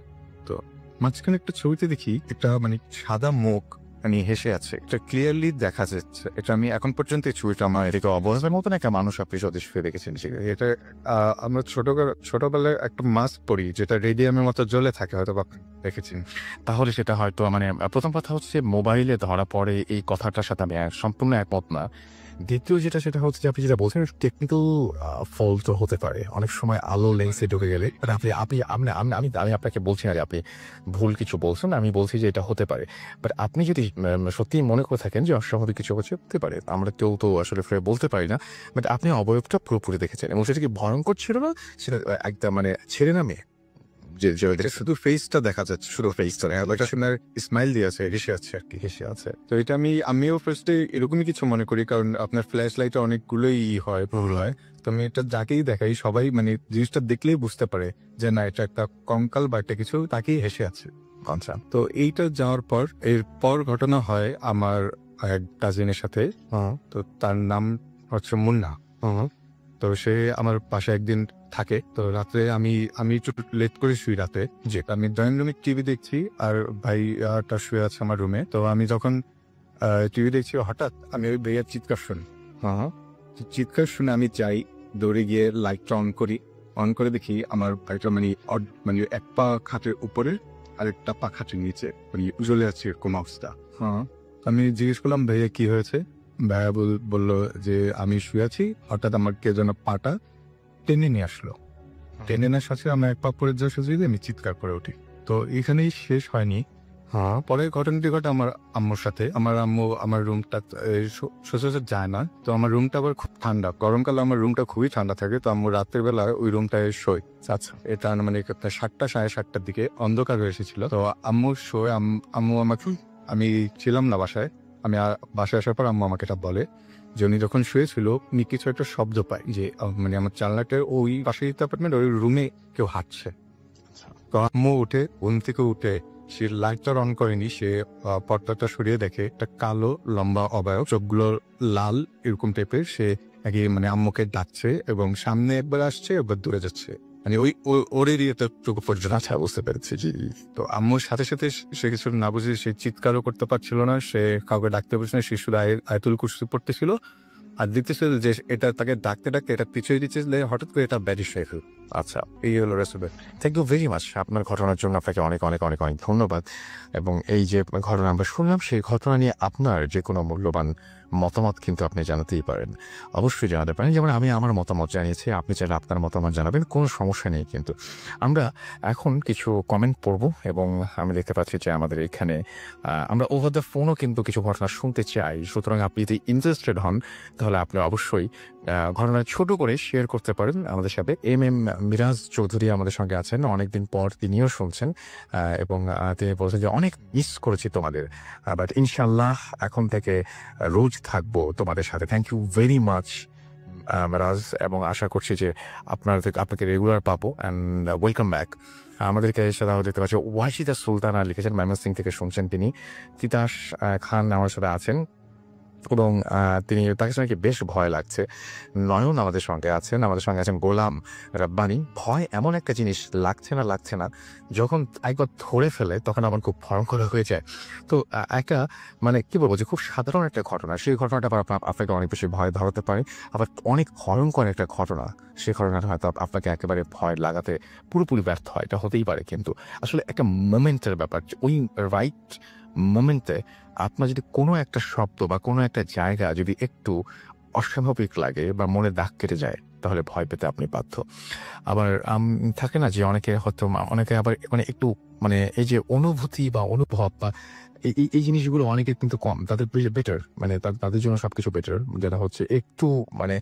তো মাঝখানে একটা ছবিতে দেখি একটা মানে সাদা মুখ মানে হেসে আছে, এটা ক্লিয়ারলি দেখা যাচ্ছে। এটা আমি এখন পর্যন্ত এই ছবিটা আমার এদিকে অবস্থার মতন একটা মানুষ আপনি স্বদেশ দেখেছেন। এটা আমরা ছোটবেলায় একটা মাস্ক পরি যেটা রেডিয়ামের মতো জ্বলে থাকে, হয়তো বা দেখেছেন। তাহলে সেটা হয়তো মানে প্রথম কথা হচ্ছে মোবাইলে ধরা পড়ে এই কথাটার সাথে আমি সম্পূর্ণ একমত না। দ্বিতীয় সেটা হচ্ছে যে আপনি যেটা বলছেন টেকনিক্যাল ফল্ট হতে পারে। অনেক সময় আলো লেন্সে ঢুকে গেলে আমি আপনাকে বলছি না যে আপনি ভুল কিছু বলছেন, আমি বলছি যে এটা হতে পারে। বাট আপনি যদি সত্যি মনে করে থাকেন যে অস্বাভাবিক কিছু হতে পারে, আমরা কেউ তো আসলে বলতে পারি না। বাট আপনি অবয়বটা পুরোপুরি দেখেছেন এবং সেটা কি ভয়ঙ্কর ছিল না? সেটা একদম মানে ছেড়ে নামে যে শুধু ফেসটা দেখা যাচ্ছে, শুধু ফেসটা স্মাইল দিয়ে আছে, হেসে আছে। তো এটা আমিও ফার্স্টে এরকমই কিছু মনে করি, কারণ আপনার ফ্ল্যাশ লাইটে অনেকগুলোই ভুল হয়। তো আমি এটা যাকেই দেখাই সবাই মানে জিনিসটা দেখলেই বুঝতে পারে যে না এটা একটা কঙ্কাল বা একটা কিছু, তাকেই হেসে আছে। আচ্ছা, তো এইটা যাওয়ার পর এরপর ঘটনা হয় আমার এক কাজিনের সাথে। তো তার নাম হচ্ছে মুন্না। তো সে আমার পাশে একদিন থাকে। তো রাত্রে আমি একটু লেট করে শুই রাতে, যে আমি ড্রয়িং রুমে টিভি দেখছি আর ভাইটা শুয়ে আছে আমার রুমে। তো আমি যখন টিভি দেখছি, হঠাৎ আমি ওই ভাইয়ার চিৎকার শুনি। হ্যাঁ চিৎকার শুনে আমি যাই, দৌড়ে গিয়ে লাইটটা অন করে দেখি আমার ভাইটা মানে এক পা খাটের উপরে আর একটা পা খাটের নিচে মানে জ্বলে আছে, এরকম অবস্থা। হ্যাঁ আমি জিজ্ঞেস করলাম, ভাইয়া কি হয়েছে? ভাইয়া বললো যে আমি শুয়ে আছি, হঠাৎ আমার কে যেন পাটা টেনে নিয়ে আসলো। টেনে নেওয়ার সাথে আমার এক পা পরে যাওয়ার সাথে আমি চিৎকার করে উঠি। তো এখানেই শেষ হয়নি। হ্যাঁ পরে ঘটনাটি ঘটে আমার আম্মুর সাথে। আমার আম্মু আমার রুমটা সচরাচর যায় না, তো আমার রুমটা আবার খুব ঠান্ডা, গরমকালে আমার রুমটা খুবই ঠান্ডা থাকে, তো আম্মু রাতের বেলা ওই রুমটায় শোয়। আচ্ছা, এটা মানে 7টা সাড়ে 7টার দিকে অন্ধকার হয়ে এসেছিল। তো আম্মু শোয়, আম্মু আমাকে, আমি ছিলাম না বাসায়, আমি বাসায় আসার পর আম্মু আমাকে এটা বলে যে উনি যখন শুয়েছিল উনি কিছু একটা শব্দ পায়, যে মানে আমার জানলাটার ওই পাশে অ্যাপার্টমেন্ট, ওই রুমে কেউ হাঁটছে। তো আম্মু উঠে, ঘুম থেকে উঠে সে লাইটটা অন করেনি, সে পর্দাটা সরিয়ে দেখে একটা কালো লম্বা অবয়ব, চোখগুলো লাল এরকম টাইপের, সে আগে মানে আম্মুকে ডাকছে এবং সামনে একবার আসছে একবার দূরে যাচ্ছে, মানে ওর এরিয়াতে চোখ পর্যন্ত। আচ্ছা, বুঝতে পেরেছি। জি, তো আম্মুর সাথে সাথে সে কিছু না বুঝে, সে চিৎকারও করতে পারছিল না, সে কাউকে ডাকতে পারছিল না, সে শুধু আয়াতুল কুরসি পড়তেছিল আর দেখতেছিল যে এটা তাকে ডাকতে ডাকতে এটা পিছিয়ে দিচ্ছে, হঠাৎ করে এটা ব্যারিশ হয়ে গেল। আচ্ছা, এই হলো recipe. Thank you very much আপনার ঘটনার জন্য। আপনাকে অনেক অনেক অনেক অনেক ধন্যবাদ। এবং এই যে ঘটনা আমরা শুনলাম, সেই ঘটনা নিয়ে আপনার যে কোনো মূল্যবান মতামত কিন্তু আপনি জানাতেই পারেন, অবশ্যই জানাতে পারেন। যেমন আমি আমার মতামত জানিয়েছি, আপনি চাইলে আপনার মতামত জানাবেন, কোনো সমস্যা নেই। কিন্তু আমরা এখন কিছু কমেন্ট পড়ব এবং আমি দেখতে পাচ্ছি যে আমাদের এখানে আমরা ওভার দ্য ফোনও কিন্তু কিছু ঘটনা শুনতে চাই। সুতরাং আপনি যদি ইন্টারেস্টেড হন তাহলে আপনি অবশ্যই ঘটনা ছোট করে শেয়ার করতে পারেন আমাদের সাথে। এম মিরাজ চৌধুরী আমাদের সঙ্গে আছেন, অনেকদিন পর তিনিও শুনছেন এবং তিনি বলছেন যে অনেক মিস করেছি তোমাদের, বাট ইনশাল্লাহ এখন থেকে রোজ থাকবো তোমাদের সাথে। Thank you very much Miraj, এবং আশা করছি যে আপনাকে রেগুলার পাবো অ্যান্ড ওয়েলকাম ব্যাক। আমাদেরকে সাথে দেখতে পাচ্ছি ওয়াশিদা সুলতানা লিখেছেন, ময়মনসিং থেকে শুনছেন তিনি। তিতাস খান আমার সাথে আছেন এবং তিনি, তাকে সঙ্গে বেশ ভয় লাগছে। নয়ন আমাদের সঙ্গে আছেন গোলাম রাব্বানি। ভয় এমন একটা জিনিস, লাগছে না, যখন একবার ধরে ফেলে তখন আমার খুব ভয়ঙ্কর হয়ে যায়। তো একটা মানে কি বলবো, যে খুব সাধারণ একটা ঘটনা, সেই ঘটনাটা আবার আপনাকে অনেক বেশি ভয় ধরাতে পারে। আবার অনেক ভয়ঙ্কর একটা ঘটনা, সেই ঘটনাটা হয়তো আপনাকে একেবারে ভয় লাগাতে পুরোপুরি ব্যর্থ হয়, এটা হতেই পারে। কিন্তু আসলে একটা মোমেন্টের ব্যাপার, ওই রাইট মোমেন্টে আপনার যদি কোনো একটা শব্দ বা কোনো একটা জায়গা যদি একটু অস্বাভাবিক লাগে বা মনে দাগ কেটে যায়, তাহলে ভয় পেতে আপনি বাধ্য। আবার থাকে না যে অনেকে আবার মানে একটু মানে এই যে অনুভূতি বা অনুভব বা এই জিনিসগুলো অনেকের কিন্তু কম, তাদের বেটার, মানে তাদের জন্য সবকিছু বেটার। যেটা হচ্ছে একটু মানে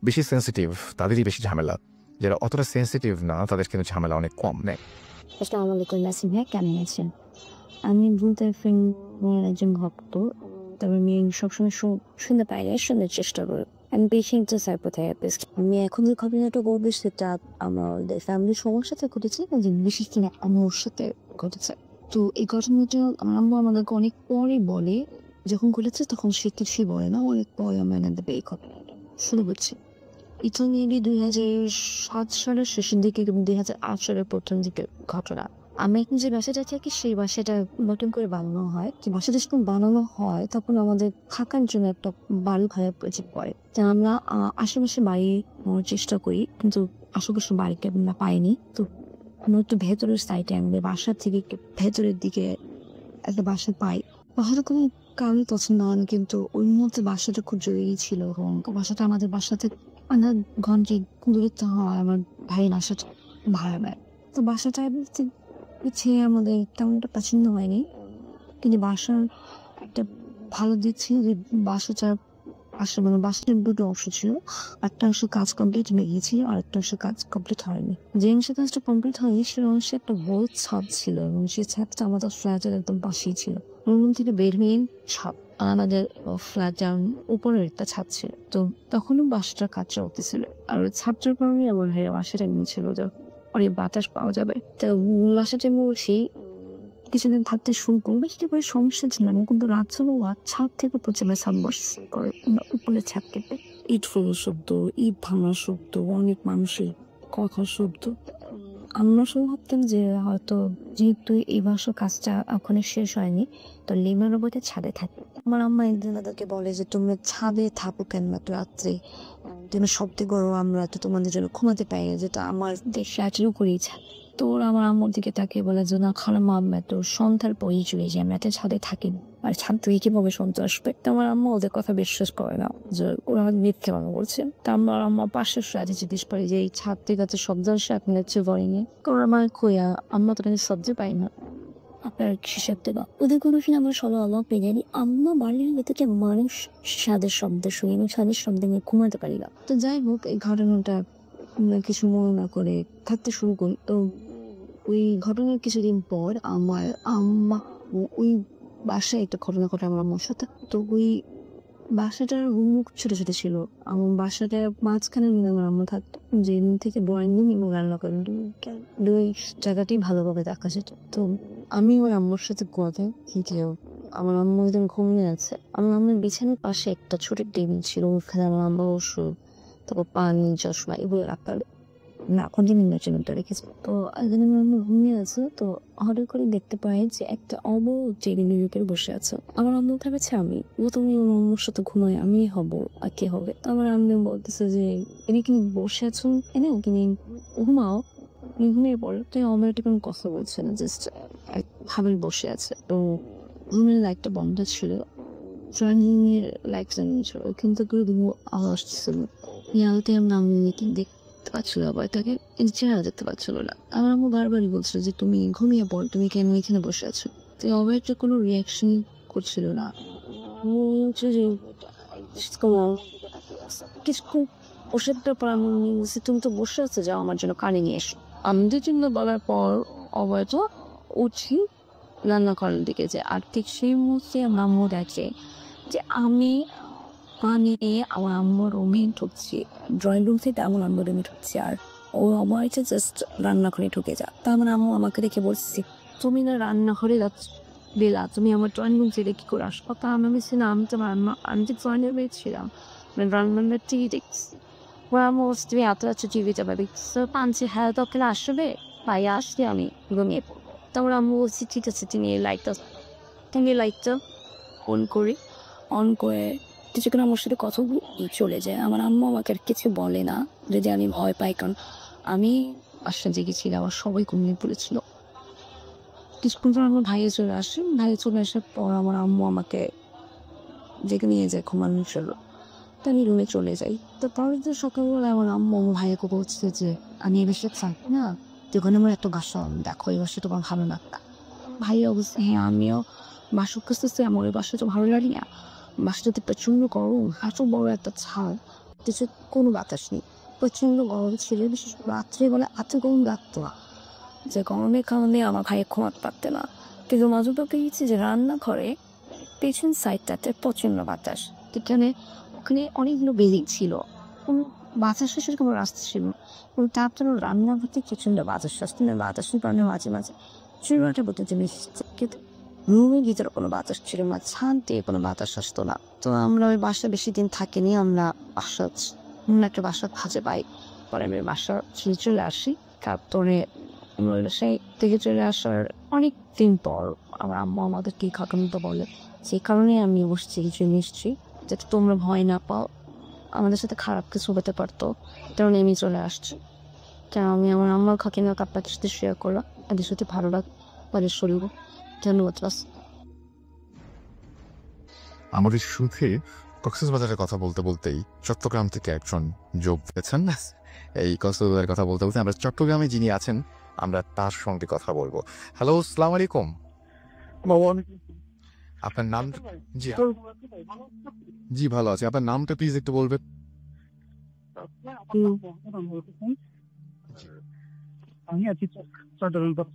বেশি সেন্সিটিভ, তাদেরই বেশি ঝামেলা। যারা অতটা সেন্সিটিভ না, তাদের কিন্তু ঝামেলা অনেক কম নেই। আসসালামু আলাইকুম নাসিম ভাই, কেমন আছেন? আমি ভূতের ফিল্মের একজন ভক্ত, তবে আমি সবসময় শুনতে পাই না, শোনার চেষ্টা করি। আমি পেশেন্ট সাইকোথেরাপিস্ট। আমি এখন যে ঘটনাটা বলবো সেটা আমাদের ফ্যামিলির সবার সাথে ঘটেছে, যে বিশেষ করে আমার সাথে ঘটেছে। তো এই ঘটনাটা আমার আম্মু আমাদেরকে অনেক পরে বলে, যখন ঘটেছে তখন সে কিছুই বলে না, অনেক পরে আমি আমাদের এই ঘটনাটা শুরু করছি। এটা মেবি 2007 সালের শেষের দিকে এবং 2008 সালের প্রথম দিকের ঘটনা। আমি এখন যে বাসাটা থাকি সেই বাসাটা নতুন করে বানানো হয়। যে বাসাটা যখন বানানো হয় তখন আমাদের থাকার জন্য একটা বাড়ি ভাড়া প্রয়োজন পড়ে। তা আমরা আশেপাশে বাড়ি নেওয়ার চেষ্টা করি, কিন্তু আশেপাশে বাড়িটা আমরা পাইনি। তো আমরা একটু ভেতরের সাইডে, আমাদের বাসার থেকে একটু ভেতরের দিকে একটা বাসা পাই। বাসাটা কোনো কারণে পছন্দ হয় না, কিন্তু ওই মুহূর্তে বাসাটা খুব জরুরি ছিল এবং বাসাটা আমাদের বাসাতে 1.5 ঘন্টা দূরত্ব হয় আমার ভাই বাসাটা ভাড়া নেয়। তো বাসাটায় পিছিয়ে আমাদের তেমন একটা পছন্দ হয়নি, কিন্তু বাসার একটা ভালো দিক ছিল যে বাসাটার মানে বাসাটার দুটো অংশ ছিল, একটা অংশ কাজ কমপ্লিট হয়ে গিয়েছিল আর একটা অংশ কাজ কমপ্লিট হয়নি। যে অংশ কাজটা কমপ্লিট হয়নি সে অংশে একটা বড় ছাদ ছিল এবং সেই ছাদটা আমাদের ফ্ল্যাটের একদম পাশেই ছিল। রুম থেকে বের হয়ে ছাদ, আমাদের ফ্ল্যাটের উপরের একটা ছাদ ছিল। তো তখনও বাসাটার কাজ চলতেছিল আর ছাদটার কারণে আমার ভাইয়ের বাসাটা নিয়েছিল যে অনেক বাতাস পাওয়া যাবে। তো বাসাটা বলছি কিছুদিন থাকতে শুরু করবো, সেটা করে সমস্যা ছিল না, কিন্তু রাত হলো ছাদ থেকে প্রচুর ছাদ বসে করে উপরে ছাদ কেটে ইট ফোড়ার শব্দ, ইট ভাঙার শব্দ, অনেক মানুষের কথার শব্দ, আমরা শুধু ভাবতাম যে হয়তো যেহেতু এই বর্ষ কাজটা ওখানে শেষ হয়নি, তো লিমার বইটা ছাদে থাকে। আমার আম্মা একদিন তাদেরকে বলে যে তোমরা ছাদে থাকো কেন এত রাত্রে, তুমি শব্দ করো, আমরা তো তোমাদের জন্য ঘুমাতে পাই না, যেটা আমার দেশে আচরণ করেই ছাদ। তো ওরা আমার আম্মুর দিকে তাকিয়ে বলে যে না খালাম্মা, আমরা তো সন্ধ্যার পরেই চলে যাই, আমরা তো ছাদে থাকি না। আর ছাদ থেকে কিভাবে সন্ধ্যা আসবে? তো আমার আম্মা ওদের কথা বিশ্বাস করে না, যে ওরা আমার মিথ্যে কথা বলছে। তা আমার আম্মা পাশের সাথে জিজ্ঞেস করে যে এই ছাদ থেকে তো শব্দ আসে, আপনার হচ্ছে বলেনি? কারণ আমার কইয়া আম্মা তো শব্দ পাই না, আপনার হিসাব দেবা। ওদের কোনো শুনে আমার সলো আল্লাহ পেয়ে যায়নি। আম্মা বাড়ির ভেতরে মানুষ স্বাদের শব্দ শুনি এবং স্বাদের শব্দ নিয়ে ঘুমাতে পারি না। তো যাই হোক, এই ঘটনাটা কিছু মনে না করে থাকতে শুরু করি। তো ওই ঘটনার কিছুদিন পর আমার আম্মা ওই বাসায় একটা ঘটনা ঘটে আমার আম্মার সাথে। তো ওই বাসাটার রুম ছোট ছোট ছিল। আমার বাসাটার মাঝখানে রুমে আমার আম্মা থাকতো, যে রুম থেকে ড্রয়িং রুম এবং রান্নাঘর দুই জায়গাতেই ভালোভাবে দেখা যেত। তো আমি ওই আম্মুর সাথে ঘুমাতাম, কিন্তু আমার আম্মু একদিন ঘুমিয়ে আছে। আমার আম্মুর বিছানার পাশে একটা ছোট টেবিল ছিল, ওখানে আমার আম্মা ওষুধ, তারপর পানি, চশমা এগুলো রাখার না কন্টিনিউ জন্য রেখেছে। তো একদিন আমার আম্মু ঘুমিয়ে আছে, তো হঠাৎ করে দেখতে পাই যে একটা অবধ টেবিলের উপরে বসে আছে। আমার আম্মু ভেবেছে আমি, ও তুমি ওর আম্মুর সাথে ঘুমাই, আমি হব আর কে হবে? তো আমার আম্মু বলতেছে যে এনে কি বসে আছো, এনে কিনি ঘুমাও। ঘুমিয়ে পড়ে তো আমার একটা কোনো কথা বলছে না, জাস্ট ভাবে বসে আছে। তো রুমের লাইটটা বন্ধ ছিল, ড্রয়িংয়ের লাইট জ্বালানো ছিল, কিন্তু আওয়াজ আসছিল। ইয়াতে আমরা আমি দেখতে পাচ্ছিল, আবার তাকে চেহারা দেখতে পাচ্ছিল না। আমার আম্মু বারবারই বলছিল যে তুমি ঘুমিয়ে পড়, তুমি কেন এখানে বসে আছো? তো অবাইটা কোনো রিয়াকশন করছিল না। আমি হচ্ছে যে কিছুক্ষণ বসে থাকার পর আমি বলছি, তুমি তো বসে আছো, যাও আমার জন্য পানি নিয়ে এসো। আমাদের জন্য বলার পর অবৈধ উঠি রান্নাঘরের দিকে যায়। আর ঠিক সেই মুহূর্তে আমার আম্মু দেখে যে আমি পানি নিয়ে আমার আম্মুর রুমে ঢুকছি, ড্রয়িং রুম থেকে আমার আম্মুর রুমে ঢুকছি, আর ও আমার জাস্ট রান্নাঘরে ঢুকে যা। তা আমার আম্মু আমাকে দেখে বলছি, তুমি না রান্নাঘরে যাচ্ছ বেলা, তুমি আমার ড্রয়িং রুম থেকে কি করে আসো? তা আমি বলছি না, আমি তো আমি তো ড্রয়িং রুমে ছিলাম, রান্নাঘরের টিভি দেখছি। ওরা আম্মু বলছে তুমি এত এত টিভি যাবে দেখছো, পাঞ্চি হ্যাঁ তখন আসবে ভাই, আসলে আমি ঘুমিয়ে পড়বো। তারপর আম্মু বলছি ঠিক আছে, তুমি লাইটটা অন করি, অন করে কিছুক্ষণ আমার সাথে কথা চলে যায়। আমার আম্মু আমাকে আর কিছু বলে না, যদি আমি ভয় পাই, কারণ আমি বাসা জেগেছিলাম, আমার সবাই ঘুমিয়ে পড়েছিল। কিছুক্ষণ পর আমার ভাইয়ে চলে আসে, ভাইয়ে চলে আসার পর আমার আম্মু আমাকে জেগে নিয়ে যায় ঘুমানোর জন্য। তো আমি রুমে চলে যাই। তো পরের দিন সকালবেলা আমার আম্মু আমার ভাইয়াকে বলছে যে আমি এই বাসায় থাকি না, তো ওখানে আমার এত বাসা, দেখো এই বাসা তোমার ভালো না। ভাইয়া অবস্থা হ্যাঁ, আমিও বাসা খুঁজতেছি, আমার ওই বাসা তো ভালো লাগে না। বাসাটাতে প্রচণ্ড গরম, এত বড় একটা ছাদ, কিছু কোনো বাতাস নেই, প্রচণ্ড গরম ছিল। বিশেষ করে রাত্রে বলে এত গরম লাগতো না, যে গরমের কারণে আমার ভাইয়া ঘুমাতে পারতে না। কিন্তু মাঝে তো পেয়েছি যে রান্নাঘরে পেছন সাইডটাতে প্রচণ্ড বাতাস, এখানে ওখানে অনেকগুলো বিল্ডিং ছিল, কোনো বাতাসের সেরকম রাস্তা ছিল না। এবং তারপরে রান্নাঘর থেকে প্রচণ্ড বাতাস আসতো না, বাতাসের কারণে মাঝে মাঝে চুড়াটা বলতে জিনিস, কিন্তু রুমের ভিতরে কোনো বাতাস ছিল না, ছাদ দিয়ে কোনো বাতাস আসতো না। তো আমরা ওই বাসা বেশি দিন থাকিনি, আমরা বাসা একটা বাসা খুঁজে পাই, পরে আমি বাসা ছেড়ে চলে আসি। তারপরে সেই থেকে চলে আসার অনেক দিন পর আমার আম্মা আমাদের কি ঘটনাটা বলে, সেই কারণে আমি বসছি কিছু নিশ্চয়ই, যাতে তোমরা ভয় না পাও, আমাদের সাথে খারাপ কিছু হতে পারতো, তেমন আমি চলে আসছি। কেন আমি আমার আম্মার খাকিনা আপনাদের সাথে শেয়ার করলাম, এদের সাথে ভালো লাগ পরে শরীর। ধন্যবাদ। আমাদের শুরুতে কক্সবাজারের কথা বলতে বলতেই চট্টগ্রাম থেকে একজন যোগ দিয়েছেন। এই কক্সবাজারের কথা বলতে বলতে আমরা চট্টগ্রামে যিনি আছেন আমরা তার সঙ্গে কথা বলবো। হ্যালো, আসসালামু আলাইকুম। আপনার নাম? জি জি ভালো আছি। আপনার নামটা প্লিজ একটু বলবেন। আমি আছি চট্টগ্রাম।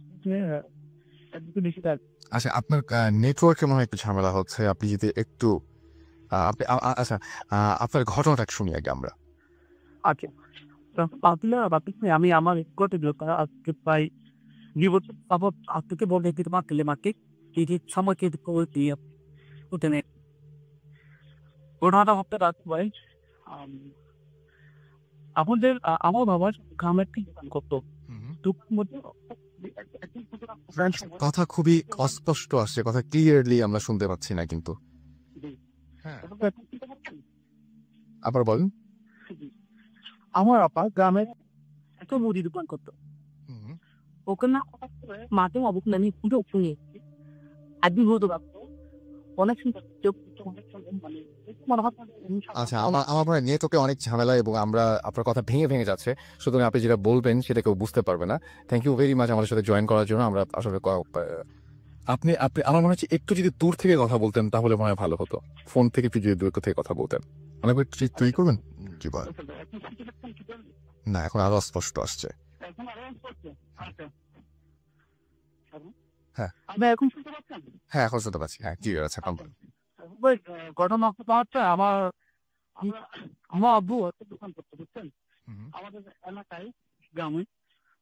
আচ্ছা, আপনার নেটওয়ার্কে মনে হয় একটু ঝামেলা হচ্ছে, আপনি যদি একটু আপনি আচ্ছা আপনার ঘটনাটা শুনি আগে আমরা। আচ্ছা, আমি আমার আজকে প্রায় 2 বছর যাবৎ আপনাকে বলে দিতে মারলে মাকে সময়কে দিয়ে উঠে ঘটনাটা হতে রাত ভাই। আমাদের আমার বাবার গ্রামের কি করতো, তো কথা খুবই অস্পষ্ট আসছে, কথা ক্লিয়ারলি আমরা শুনতে পাচ্ছি না কিন্তু। হ্যাঁ, আবার বলেন। আমার আপা গ্রামের একটা মুদি দোকান করতো, ওখানে মাঠে অবকলানি পুরো উপরে একদিন হতো অনেক সুন্দর আচ্ছা, আমার মনে হয় নেটওয়ার্কে অনেক ঝামেলা এবং আমরা আপনার কথা ভেঙে ভেঙে যাচ্ছে, সুতরাং আপনি যেটা বলবেন সেটা কেউ বুঝতে পারবে না। থ্যাংক ইউ ভেরি মাচ আমাদের সাথে জয়েন করার জন্য। আমরা আসলে আপনি আপনি আমার মনে হচ্ছে একটু যদি দূর থেকে কথা বলতেন তাহলে মনে হয় ভালো হতো। ফোন থেকে একটু যদি দূর থেকে কথা বলতেন। অনেক তুই করবেন জি বল। না, এখন আরো স্পষ্ট আসছে। হ্যাঁ এখন শুনতে পাচ্ছেন? হ্যাঁ, এখন শুনতে পাচ্ছি। হ্যাঁ, ক্লিয়ার আছে। ঘটনা হচ্ছে আমার আমার আব্বু একটা দোকান করতে, বুঝছেন? আমাদের এলাকায় গ্রামে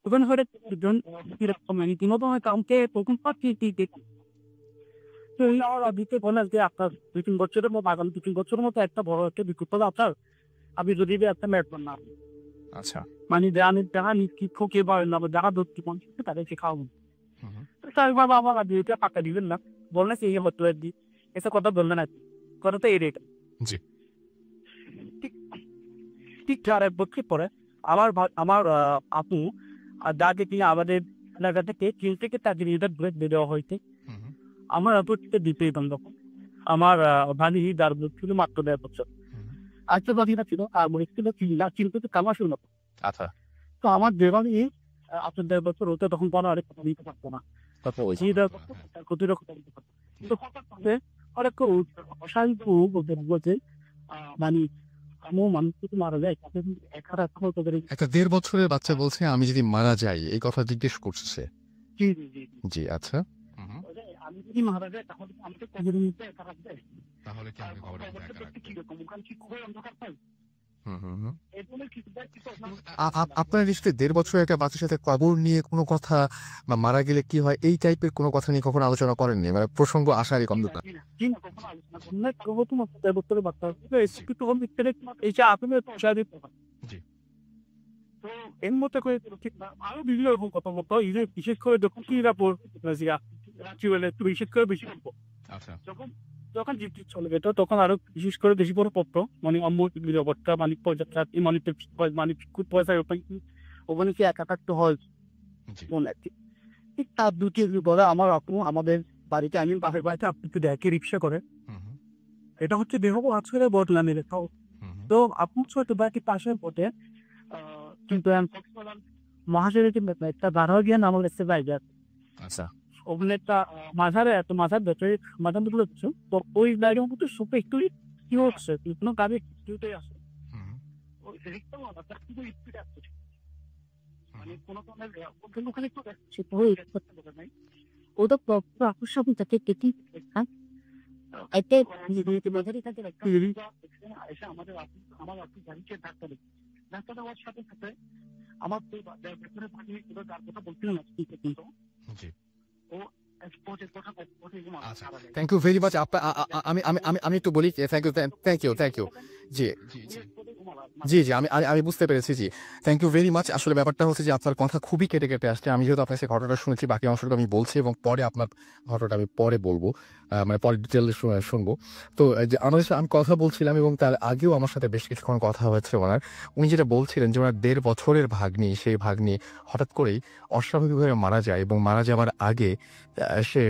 ওখানে হয়তো একজন রীতিমতো কাউকে প্রথম পাচ্ছি আমার আব্বুকে বলে যে আপনার 2-3 বছরের মতো আগামী 2-3 বছরের মতো একটা বড় একটা বিক্ষুব্ধ আপনার আপনি যদি একটা ম্যাট বান না আচ্ছা, মানে দেখা কি ঠকে বা দেখা ধরতে পৌঁছে তাদেরকে খাওয়াবো। তাই বাবা আমার আব্বুকে পাকা দিবেন না, বললেন সেই হতো আর কি, এসব কথা বললেন আর কি, কথা তো এই রেট জি। ঠিক 4 বছর পরে আমার আপু আর দাকে কি আমাদের এলাকা থেকে চীন থেকে তাদের ঘুরে দেওয়া হয়েছে। আমার আপু দিতে তখন আমার ভানি দার ছিল মাত্র 1.5 বছর। আজকে বাকিটা ছিল আর মনে ছিল কিন্তু কামা ছিল না। আচ্ছা, তো আমার দেবানি আপনার 1.5 বছর হতে তখন পরে আরেক কথা দিতে পারতো না, ক্ষতির কথা দিতে পারতো। কিন্তু হঠাৎ করে অনেক অস্বাভাবিক বলতে মানে মানুষ যদি মারা যায় একটা 1.5 বছরের বাচ্চা বলছে আমি যদি মারা যাই, এই কথা জিজ্ঞেস করছে। জি জি জি জি, আচ্ছা। আমি যদি মারা যায় তাহলে আমি তো কবরের মধ্যে একা রাখবে, তাহলে কি আমি কবরের মধ্যে একা রাখবো? কিরকম ওখানে কি খুবই অন্ধকার পাই। আপনার নিশ্চয়ই 1.5 বছরের একটা বাচ্চার সাথে কবর নিয়ে কোনো কথা বা মারা গেলে কি হয় এই টাইপের কোনো কথা নিয়ে কখনো আলোচনা করেননি? মানে প্রসঙ্গ আসারই কম না। এর মধ্যে করে ঠিক না আরো বিভিন্ন রকম কথা বলতো, বিশেষ করে যখন কি বিশেষ করে বেশি গল্প যখন যখন জিপটি চলে যেত তখন আরো বিশেষ করে বেশি বড় পড়তো, মানে অম্বরটা মানিক পর্যায়ে মানিক পয়সার ওখানে কি একা থাকতে হয় মনে আর কি। ঠিক তার 2-3 দিন পরে আমার আপু আমাদের বাড়িতে, আমি বাপের বাড়িতে আপনি একটু দেখে রিক্সা করে, এটা হচ্ছে দেহ আজকের বদলামের তো আপু ছোট বাড়ির পাশে পড়ে কিন্তু মহাশয়ের একটা 12 গিয়ে নাম হচ্ছে বাইজার। আচ্ছা, ওখানে একটা মাঝারে এত মাথার ভেতরে মাথা দুটো হচ্ছে তো ওই গাড়ির মধ্যে সুপে একটু কি হচ্ছে কোনো গাড়ি কিছুতেই আসে ওই রিক্সা স্পিড আসছে, মানে কোনো ধরনের ওখানে একটু সে তো করতে পারে নাই ও তো আকর্ষণ তাকে কেটে এতে মাঝারি থাকে এসে আমাদের আমার আপনি গাড়িকে ধাক্কা দেবে, ধাক্কা দেওয়ার সাথে সাথে আমার ভেতরে পানি তার কথা বলছিল না কিন্তু ও থ্যাংক ইউ ভেরি মাচ। আমি একটু বলি। Thank you. জি জি জি আমি বুঝতে পেরেছি। জি, থ্যাংক ইউ ভেরি মাচ। আসলে ব্যাপারটা হচ্ছে যে আপনার কথা খুবই কেটে কেটে আসছে। আমি যেহেতু আপনার সাথে ঘটনাটা শুনেছি, বাকি অংশটা আমি বলছি এবং পরে আপনার ঘটনাটা আমি পরে বলবো, মানে পরে ডিটেল শুনবো। তো যে আমাদের সাথে আমি কথা বলছিলাম এবং তার আগেও আমার সাথে বেশ কিছুক্ষণ কথা হয়েছে ওনার। উনি যেটা বলছিলেন যে ওনার 1.5 বছরের ভাগ্নি, সেই ভাগ্নি হঠাৎ করেই অস্বাভাবিকভাবে মারা যায় এবং মারা যাওয়ার আগে সে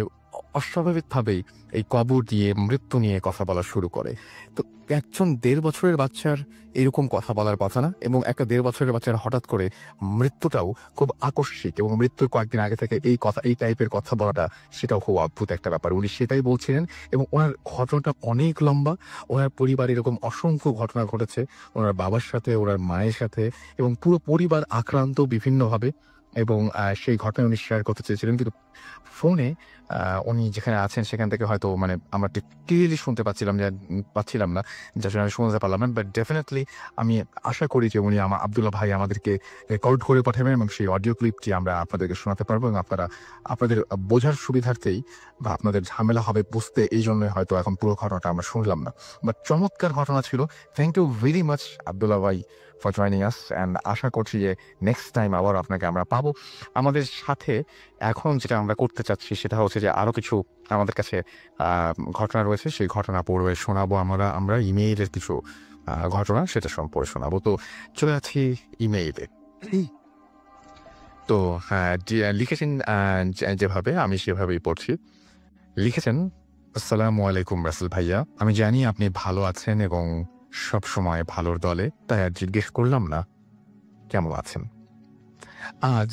অস্বাভাবিকভাবেই এই কবর দিয়ে মৃত্যু নিয়ে কথা বলা শুরু করে। তো একজন 1.5 বছরের বাচ্চার এরকম কথা বলার কথা না, এবং একটা 1.5 বছরের বাচ্চার হঠাৎ করে মৃত্যুটাও খুব আকস্মিক এবং মৃত্যুর কয়েকদিন আগে থেকে এই টাইপের কথা বলাটা সেটাও খুব অদ্ভুত একটা ব্যাপার। উনি সেটাই বলছিলেন এবং ওনার ঘটনাটা অনেক লম্বা। ওনার পরিবারে এরকম অসংখ্য ঘটনা ঘটেছে, ওনার বাবার সাথে, ওনার মায়ের সাথে, এবং পুরো পরিবার আক্রান্ত বিভিন্নভাবে, এবং সেই ঘটনা উনি শেয়ার করতে চেয়েছিলেন, কিন্তু ফোনে উনি যেখানে আছেন সেখান থেকে হয়তো মানে আমরা ক্লিয়ারলি শুনতে পাচ্ছিলাম না, যার জন্য আমি শুনতে পারলাম না। বাট ডেফিনেটলি আমি আশা করি যে উনি আব্দুল্লাহ ভাই আমাদেরকে রেকর্ড করে পাঠাবেন এবং সেই অডিও ক্লিপটি আমরা আপনাদেরকে শোনাতে পারবো, এবং আপনাদের বোঝার সুবিধার্থেই বা আপনাদের ঝামেলা হবে বুঝতে, এই জন্য হয়তো এখন পুরো ঘটনাটা আমরা শুনলাম না। বাট চমৎকার ঘটনা ছিল। Thank you very much Abdullah ভাই ফর জয়নিং আস, অ্যান্ড আশা করছি যে নেক্সট টাইম আবার আপনাকে আমরা পাবো আমাদের সাথে। এখন যেটা আমরা করতে চাচ্ছি সেটা হচ্ছে যে আরও কিছু আমাদের কাছে ঘটনা রয়েছে, সেই ঘটনা পড়বে শোনাবো আমরা ইমেইলের কিছু ঘটনা সেটা সম্পর্কে শোনাবো। তো চলে যাচ্ছি ইমেইলে। তো লিখেছেন যেভাবে আমি সেভাবেই পড়ছি। লিখেছেন, আসসালামু আলাইকুম রাসেল ভাইয়া, আমি জানি আপনি ভালো আছেন এবং সব সময় ভালোর দলে, তাই আর জিজ্ঞেস করলাম না কেমন আছেন। আজ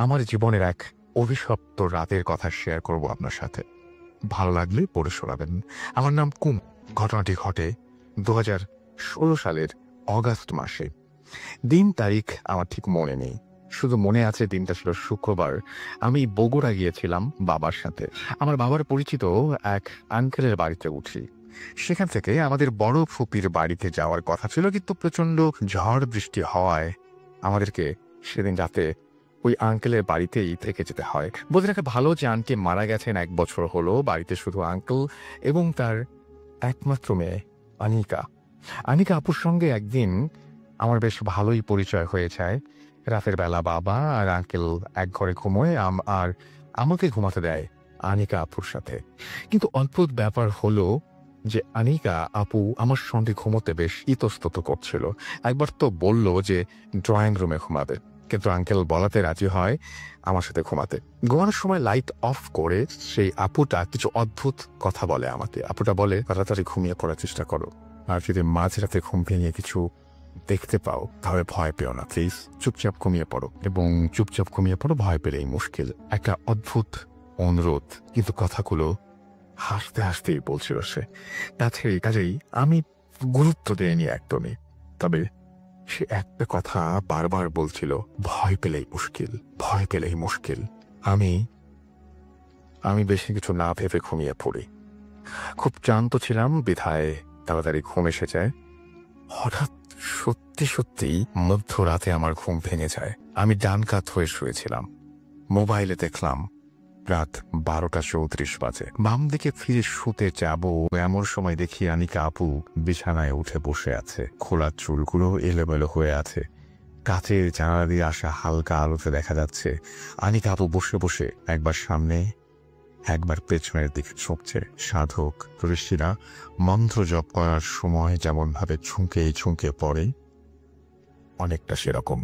আমার জীবনের এক অভিশপ্ত রাতের কথা শেয়ার করব আপনার সাথে, ভালো লাগলে পড়ে শোনাবেন। আমার নাম কুম। ঘটনাটি ঘটে 2016 সালের অগাস্ট মাসে। দিন তারিখ আমার ঠিক মনে নেই, শুধু মনে আছে দিনটা ছিল শুক্রবার। আমি বগুড়া গিয়েছিলাম বাবার সাথে। আমার বাবার পরিচিত এক আঙ্কেলের বাড়িতে উঠি। সেখান থেকে আমাদের বড় ফুপির বাড়িতে যাওয়ার কথা ছিল, কিন্তু প্রচণ্ড ঝড় বৃষ্টি হওয়ায় আমাদেরকে সেদিন রাতে ওই আঙ্কেলের বাড়িতেই থেকে যেতে হয়। বলতে রাখা ভালো যে আন্টি মারা গেছেন 1 বছর হলো। বাড়িতে শুধু আঙ্কেল এবং তার একমাত্র মেয়ে আনিকা। আনিকা আপুর সঙ্গে একদিন আমার বেশ ভালোই পরিচয় হয়ে যায়। রাতের বেলা বাবা আর আঙ্কেল এক ঘরে ঘুমোয়, আর আমাকে ঘুমাতে দেয় আনিকা আপুর সাথে। কিন্তু অদ্ভুত ব্যাপার হলো যে আনিকা আপু আমার সঙ্গে ঘুমোতে বেশ ইতস্তত করছিল। একবার তো বলল যে ড্রয়িং রুমে ঘুমাবে, কিন্তু আঙ্কেল বলাতে রাজি হয় আমার সাথে ঘুমাতে। ঘুমানোর সময় লাইট অফ করে সেই আপুটা কিছু অদ্ভুত কথা বলে আমাকে। আপুটা বলে, তাড়াতাড়ি ঘুমিয়ে পড়ার চেষ্টা করো, আর যদি মাঝরাতে ঘুম ভেঙে কিছু দেখতে পাও তাহলে ভয় পেও না, প্লিজ চুপচাপ ঘুমিয়ে পড়ো, এবং চুপচাপ ঘুমিয়ে পড়ো, ভয় পেলেই মুশকিল। একটা অদ্ভুত অনুরোধ, কিন্তু কথাগুলো হাসতে হাসতেই বলছিল সে। কাজেই আমি গুরুত্ব দেইনি একদমই। তবে সে একটা কথা বারবার বলছিল, ভয় পেলেই মুশকিল, ভয় পেলেই মুশকিল। আমি বেশি কিছু না ভেবে ঘুমিয়ে পড়ি। খুব ক্লান্ত ছিলাম বিধায় তাড়াতাড়ি ঘুম এসে যায়। হঠাৎ সত্যি সত্যিই মধ্যরাতে আমার ঘুম ভেঙে যায়। আমি ডান কাত হয়ে শুয়েছিলাম। মোবাইলে দেখলাম রাত 12:34 বাজে। বাম দিকে ফিরে শুতে যাব, এমন সময় দেখি আনিকা আপু বিছানায় উঠে বসে আছে। খোলা চুলগুলো এলোমেলো হয়ে আছে। কাচের জানালা দিয়ে আসা হালকা আলোতে দেখা যাচ্ছে আনিকা আপু বসে বসে একবার সামনে একবার পেছনের দিকে ঝুঁকছে। সাধক ঋষিরা মন্ত্র জপ করার সময় যেমন ভাবে ঝুঁকে পড়ে, অনেকটা সেরকম।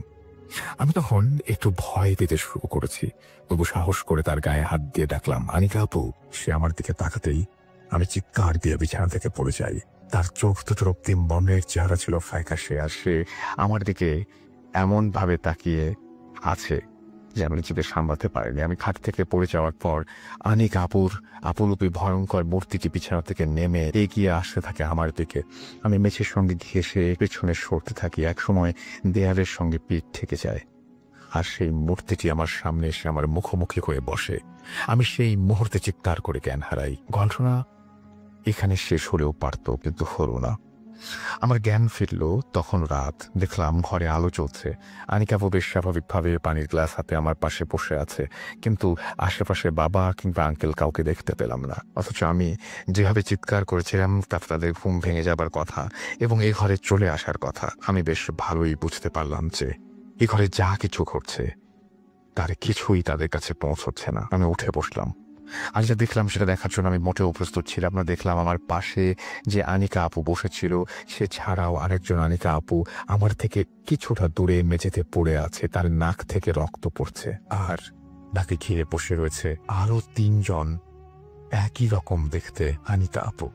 আমি তখন একটু ভয় পেতে শুরু করেছি। তবু সাহস করে তার গায়ে হাত দিয়ে ডাকলাম, আনিকা আপু। সে আমার দিকে তাকাতেই আমি চিৎকার দিয়ে বিছানা থেকে পড়ে যাই। তার চোখ দুটো রক্তিম বর্ণের চেহারা ছিল ফ্যাকাশে, আর সে আমার দিকে এমন ভাবে তাকিয়ে আছে যে আমি নিজেদের সামলাতে পারিনি। আমি খাট থেকে পড়ে যাওয়ার পর আনিকা আপুরূপী ভয়ঙ্কর মূর্তিটি বিছানা থেকে নেমে এগিয়ে আসতে থাকে আমার দিকে। আমি মেঝের সঙ্গে ঘেঁষে পেছনে সরতে থাকি। একসময় দেয়ালের সঙ্গে পিঠ ঠেকে যায়, আর সেই মূর্তিটি আমার সামনে এসে আমার মুখোমুখি হয়ে বসে। আমি সেই মুহূর্তে চিৎকার করে জ্ঞান হারাই। ঘটনা এখানে শেষ হলেও পারত, কিন্তু হলো না। আমার জ্ঞান ফিরল তখন রাত। দেখলাম ঘরে আলো চলছে। আনিকা বেশ স্বাভাবিকভাবে পানির গ্লাস হাতে আমার পাশে বসে আছে, কিন্তু আশেপাশে বাবা কিংবা আঙ্কেল কাউকে দেখতে পেলাম না। অথচ আমি যেভাবে চিৎকার করেছিলাম তাতে তাদের ঘুম ভেঙে যাবার কথা এবং এ ঘরে চলে আসার কথা। আমি বেশ ভালোই বুঝতে পারলাম যে এ ঘরে যা কিছু ঘটছে তার কিছুই তাদের কাছে পৌঁছচ্ছে না। আমি উঠে বসলাম। আর যা দেখলাম সেটা দেখার জন্য আমি মোটেও প্রস্তুত ছিলাম না। দেখলাম আমার পাশে যে আনিকা আপু বসেছিল সে ছাড়াও আরেকজন আনিকা আপু আমার থেকে কিছুটা দূরে মেঝেতে পড়ে আছে। তার নাক থেকে রক্ত পড়ছে, আর তাকে ঘিরে বসে রয়েছে আরো 3 জন একই রকম দেখতে আনিকা আপু।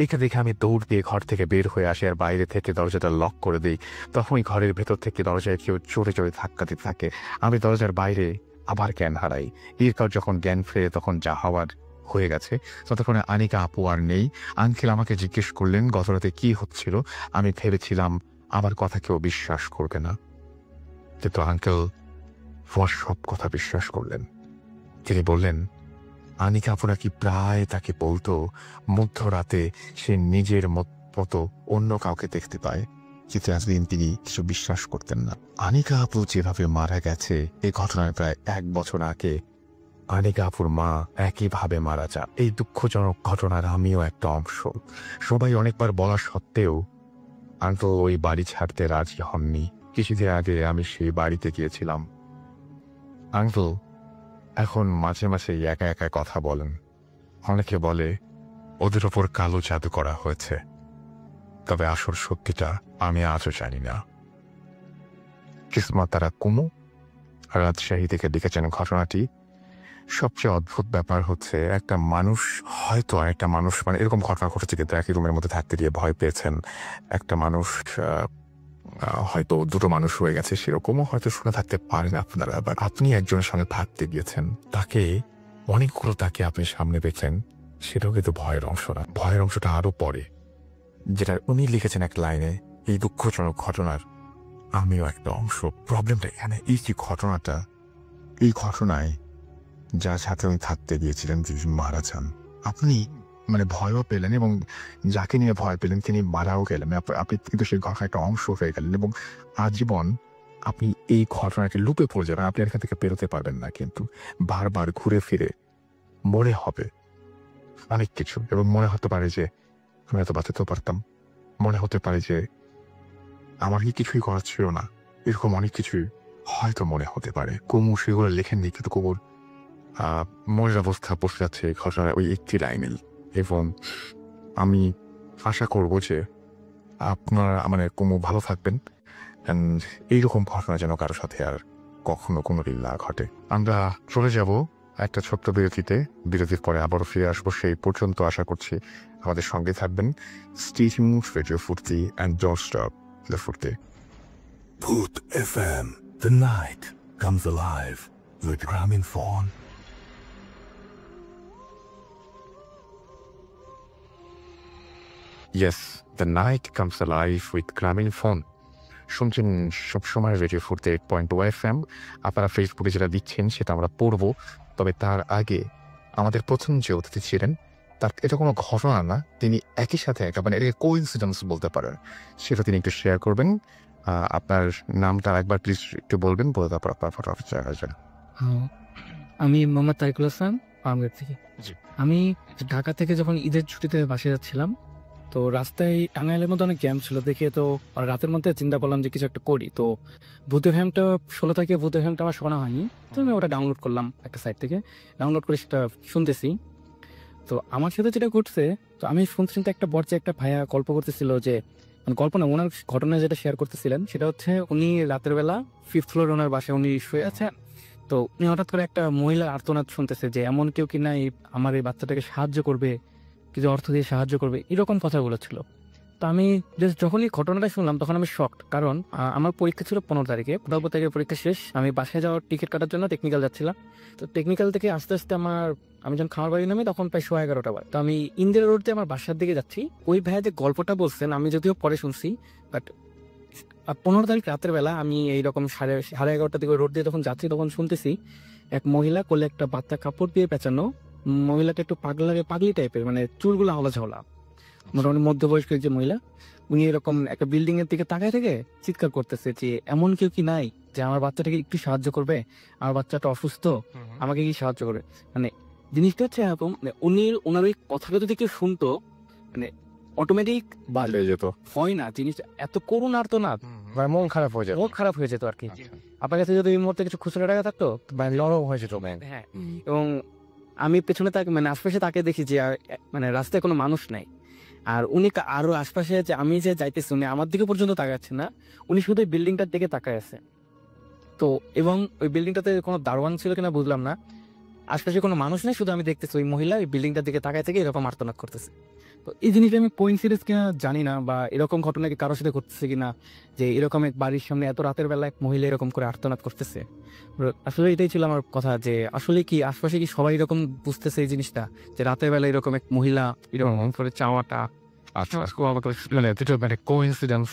এটা দেখে আমি দৌড় দিয়ে ঘর থেকে বের হয়ে আসি আর বাইরে থেকে দরজাটা লক করে দিই। তখনই ঘরের ভেতর থেকে দরজায় কেউ জোরে জোরে ধাক্কা দিতে থাকে। আমি দরজার বাইরে আবার জ্ঞান হারাই। এরপর যখন জ্ঞান ফেরে তখন যা হওয়ার হয়ে গেছে। ততক্ষণে আনিকা আপু আর নেই। আঙ্কেল আমাকে জিজ্ঞেস করলেন গত রাতে কি হচ্ছিল। আমি ভেবেছিলাম আমার কথা কেউ বিশ্বাস করবে না, কিন্তু আঙ্কেল সব কথা বিশ্বাস করলেন। তিনি বললেন আনিকা আপু নাকি প্রায় তাকে বলতো মধ্যরাতে সে নিজের মতো অন্য কাউকে দেখতে পায়, কিন্তু এতদিন তিনি কিছু বিশ্বাস করতেন না। আনিকা আপু যেভাবে মারা গেছে এই ঘটনার প্রায় 1 বছর আগে আনিকা আপুর মা একইভাবে মারা যান। এই দুঃখজনক ঘটনার আমিও একটা অংশ। সবাই অনেকবার বলা সত্ত্বেও আঙ্কেল ওই বাড়ি ছাড়তে রাজি হননি। কিছুদিন আগে আমি সেই বাড়িতে গিয়েছিলাম। আঙ্কেল এখন মাঝে মাঝে একা একা কথা বলেন। অনেকে বলে ওদের ওপর কালো জাদু করা হয়েছে, তবে আসল সত্যিটা আমি আজও জানি না। কিসমত তারা কুমু রাজশাহী থেকে লিখেছেন ঘটনাটি। সবচেয়ে অদ্ভুত ব্যাপার হচ্ছে একটা মানুষ হয়তো একটা মানুষ মানে এরকম ঘটনা ঘটেছে কিন্তু একই রুমের মধ্যে থাকতে গিয়ে ভয় পেয়েছেন। একটা মানুষ হয়তো দুটো মানুষ হয়ে গেছে, সেরকমও হয়তো শুনে থাকতে পারেন আপনারা। আবার আপনি একজনের সঙ্গে থাকতে গিয়েছেন, তাকে অনেকগুলো তাকে আপনি সামনে দেখলেন, সেটাও কিন্তু ভয়ের অংশ না। ভয়ের অংশটা আরো পরে, যেটা উনি লিখেছেন এক লাইনে, এই দুঃখজনক ঘটনার আমিও একটা অংশ। প্রবলেমটা এখানে এই যে ঘটনাটা, এই ঘটনায় যার সাথে উনি থাকতে গিয়েছিলেন তিনি মারা যান। আপনি মানে ভয়ও পেলেন এবং যাকে নিয়ে ভয় পেলেন তিনি মারাও গেলেন। আপনি কিন্তু সেই ঘটনার একটা অংশ হয়ে গেলেন এবং আজীবন আপনি এই ঘটনাকে লুপে পড়ে যাবেন। আপনি এখান থেকে বেরোতে পারবেন না, কিন্তু বারবার ঘুরে ফিরে মনে হবে অনেক কিছু এবং মনে হতে পারে যে আমি এত বাঁচাতেও পারতাম, মনে হতে পারে যে আমার কি কিছুই করার ছিল না, এরকম অনেক কিছুই হয়তো মনে হতে পারে। কুমু সেগুলো লেখেননি, কিন্তু কুমুর মনের অবস্থা বসে যাচ্ছে এই ঘটনার ওই একটি লাইনে। এবং আমি আশা করব যে আপনারা মানে কুমু ভালো থাকবেন, এইরকম ঘটনা যেন কারোর সাথে আর কখনো কোনোদিন না ঘটে। আমরা চলে যাব একটা ছোট্ট বিরতিতে। বিরতির পরে আবারও ফিরে আসবো। সেই পর্যন্ত আশা করছি আমাদের সঙ্গে থাকবেন। স্টে টিউনড উইথ রেডিও ফুর্তি অ্যান্ড ডোন্ট স্টপ দ্য ফুর্তি। Put FM. The night comes alive with Gramophone. Yes, the night comes alive with Gramophone. শুনছেন সবসময় রেডিও ফুর্তি 8.2 FM। আপনারা ফেসবুকে যেটা দিচ্ছেন সেটা আমরা পড়বো, তবে তার আগে আমাদের প্রথম যে অতিথি ছিলেন তার এটা কোনো ঘটনা না, তিনি একই সাথে মানে এটাকে কোইন্সিডেন্স বলতে পারেন, সেটা তিনি একটু শেয়ার করবেন। আপনার নামটা একবার প্লিজ একটু বলবেন, বলে তারপর আপনার ফটো আসবেন। আমি মোহাম্মদ তারিকুল হাসান, পামগেট থেকে। জি। আমি ঢাকা থেকে যখন ঈদের ছুটিতে বাসায় যাচ্ছিলাম, তো রাস্তায় টাঙ্গাইলের মধ্যে অনেক জ্যাম ছিল দেখে, তো রাতের মধ্যে চিন্তা করলাম যে কিছু একটা করি। তো ভূতের ফ্যামটা 16 থেকে ভূতের ফ্যামটা আমার শোনা হয়নি, তো আমি ওটা ডাউনলোড করলাম একটা সাইট থেকে, ডাউনলোড করে সেটা শুনতেছি। তো আমার সাথে যেটা ঘটছে, তো আমি শুনতে শুনতে একটা বর্ষে একটা ভাইয়া গল্প করতেছিল যে, মানে গল্প না, ওনার ঘটনা যেটা শেয়ার করতেছিলেন সেটা হচ্ছে উনি রাতের বেলা 5th ফ্লোর ওনার বাসায় উনি শুয়ে আছেন। তো উনি হঠাৎ করে একটা মহিলার আর্তনাদ শুনতেছে যে এমন কেউ কি নাই আমার এই বাচ্চাটাকে সাহায্য করবে, কিছু অর্থ দিয়ে সাহায্য করবে, এরকম কথাগুলো ছিল। তো আমি যখনই ঘটনাটা শুনলাম তখন আমি শকড, কারণ আমার পরীক্ষা ছিল 15 তারিখে, 15 তারিখের পরীক্ষা শেষ, আমি বাসায় যাওয়ার টিকিট কাটার জন্য টেকনিক্যাল যাচ্ছিলাম। তো টেকনিক্যাল থেকে আস্তে আস্তে আমি যখন খামার বাড়ি নামি তখন প্রায় 11:30 বাজে। তো আমি ইন্দিরা রোড দিয়ে আমার বাসার দিকে যাচ্ছি। ওই ভাইয়া যে গল্পটা বলছেন আমি যদিও পরে শুনছি, বাট 15 তারিখ রাতের বেলা আমি এইরকম 11:30টার দিকে রোড দিয়ে তখন যাচ্ছি, তখন শুনতেছি এক মহিলা কোলে একটা বাচ্চা কাপড় দিয়ে পেঁচানো, মহিলাটা একটু পাগলি টাইপের, মানে চুলগুলো আওলা ঝাওলা, মোটামুটি মধ্যবয়স্ক যে মহিলা, উনি এরকম একটা বিল্ডিং এর দিকে তাকায় থেকে চিৎকার করতেছে যে এমন কেউ কি নাই যে আমার বাচ্চাটাকে একটু সাহায্য করবে, আমার বাচ্চাটা অসুস্থ, আমাকে কি সাহায্য করবে। মানে জিনিসটা হচ্ছে এরকম, মানে ওনার ওই কথাটা যদি কেউ শুনতো, মানে অটোমেটিক ভালো হয়ে যেত, হয় না জিনিসটা এত করুণ আর তো না, মন খারাপ হয়ে যেত। মন খারাপ হয়ে যেত আর কি। আপনার কাছে যদি এই মুহূর্তে কিছু খুচরো টাকা থাকতো, নরম হয়ে যেত। হ্যাঁ, এবং আমি পেছনে তাকে মানে আশপাশে তাকে দেখি যে মানে রাস্তায় কোনো মানুষ নাই, আর উনি আরো আশপাশে যে আমি যে যাইতেছি উনি আমার দিকে পর্যন্ত তাকাচ্ছে না, উনি শুধু ওই বিল্ডিংটার দিকে তাকায় আছে। তো এবং ওই বিল্ডিংটাতে কোনো দারোয়ান ছিল কিনা বুঝলাম না, আশপাশে কোনো মানুষ নেই, শুধু আমি দেখতেছি ওই মহিলা ওই বিল্ডিংটার দিকে তাকায় থেকে এরকম আর্তনাদ করতেছে। তো এই জিনিসটা আমি কোইন্সিডেন্স কিনা জানি না, বা এরকম ঘটনা কি কারোর সাথে ঘটতেছে কিনা, যে এরকম এক বাড়ির সামনে এত রাতের বেলা এক মহিলা এরকম করে আর্তনাদ করতেছে। আসলে এটাই ছিল আমার কথা, যে আসলে কি আশপাশে কি সবাই এরকম বুঝতেছে এই জিনিসটা, যে রাতের বেলা এরকম এক মহিলা এরকম করে চাওয়াটা। আচ্ছা, মানে কোইন্সিডেন্স।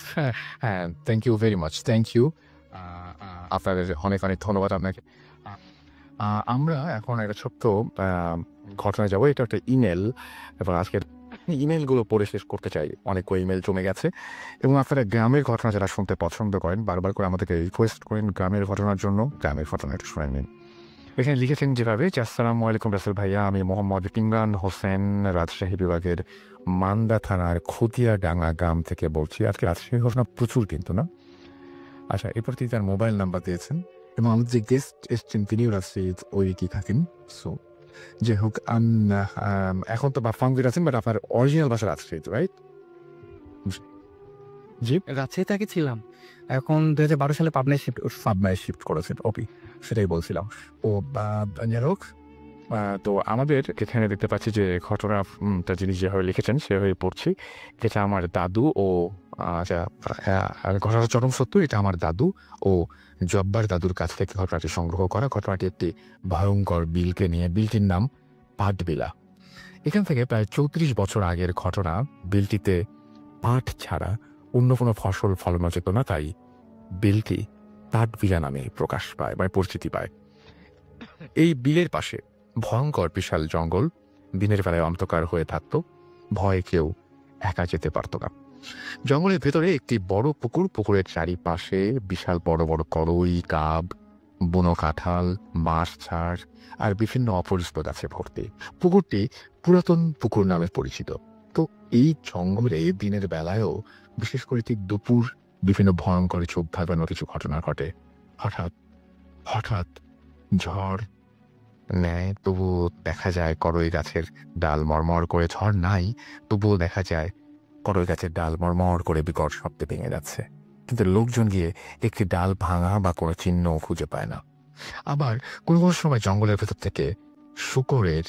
হ্যাঁ, thank you very much, thank you. আপনাদের অনেক অনেক ধন্যবাদ আপনাকে। আমরা এখন একটা ছোট্ট ঘটনায় যাবো। এটা একটা ইমেল, এবং আজকের ইমেলগুলো পড়ে শেষ করতে চাই, অনেক ইমেল জমে গেছে। এবং আপনারা গ্রামের ঘটনা যারা শুনতে পছন্দ করেন, বারবার করে আমাদেরকে রিকোয়েস্ট করেন গ্রামের ঘটনার জন্য, গ্রামের ঘটনাটা শুনে নিন। এখানে লিখেছেন যেভাবে যে, আসসালামু আলাইকুম রাসেল ভাইয়া, আমি মোহাম্মদ ইমরান হোসেন, রাজশাহী বিভাগের মান্দা থানার খতিয়াডাঙ্গা গ্রাম থেকে বলছি। আজকে রাজশাহী ঘটনা প্রচুর কিন্তু না। আচ্ছা, এরপর তিনি তার মোবাইল নাম্বার দিয়েছেন এবং আমাদের যে গেস্ট এসছেন তিনিও রাজশাহী ওই কি থাকেন। সো যে হোক, এখন তো বাফাঙ্গির আছেন, বাট আপনার অরিজিনাল বাসা রাজশাহী, রাইট? জি, রাজশাহীতে আগে ছিলাম, এখন 2012 সালে পাবনায় শিফট। পাবনায় শিফট করেছেন, ওপি, সেটাই বলছিলাম। ও যাই হোক, তো আমাদের এখানে দেখতে পাচ্ছি যে ঘটনাটা যিনি যেভাবে লিখেছেন সেভাবে পড়ছি। যেটা আমার দাদু ও ঘটনাটা চরম সত্য। এটা আমার দাদু ও জব্বার দাদুর কাছ থেকে ঘটনাটি সংগ্রহ করা। ঘটনাটি একটি ভয়ঙ্কর বিলকে নিয়ে। বিলটির নাম পাটবিলা। এখান থেকে প্রায় 34 বছর আগের ঘটনা। বিলটিতে পাট ছাড়া অন্য কোনো ফসল ফলানো যেত না, তাই বিলটি পাটবিলা নামে প্রকাশ পায়, মানে পরিচিতি পায়। এই বিলের পাশে ভয়ঙ্কর বিশাল জঙ্গল। দিনের বেলায় অন্ধকার হয়ে থাকত, ভয়ে কেউ একা যেতে পারত না। জঙ্গলের ভেতরে একটি বড় পুকুর। পুকুরের চারিপাশে বিশাল বড় বড় করই, কাব, বুনো কাঁঠাল, বাঁশ ঝাড় আর বিভিন্ন অপরিচিত গাছে ভর্তি। পুকুরটি পুরাতন পুকুর নামে পরিচিত। তো এই জঙ্গলে দিনের বেলায়ও, বিশেষ করে ঠিক দুপুর, বিভিন্ন ভয়ঙ্কর চোখ ধাঁধানো কিছু ঘটনা ঘটে। হঠাৎ হঠাৎ ঝড় নেয়, তবুও দেখা যায় করই গাছের ডাল মরমর করে। ঝড় নাই, তবুও দেখা যায় করই গাছের ডাল মরমর করে বিকট শব্দে ভেঙে যাচ্ছে, কিন্তু লোকজন গিয়ে একটি ডাল ভাঙা বা কোনো চিহ্ন খুঁজে পায় না। আবার কোনো কোনো সময় জঙ্গলের ভেতর থেকে শূকরের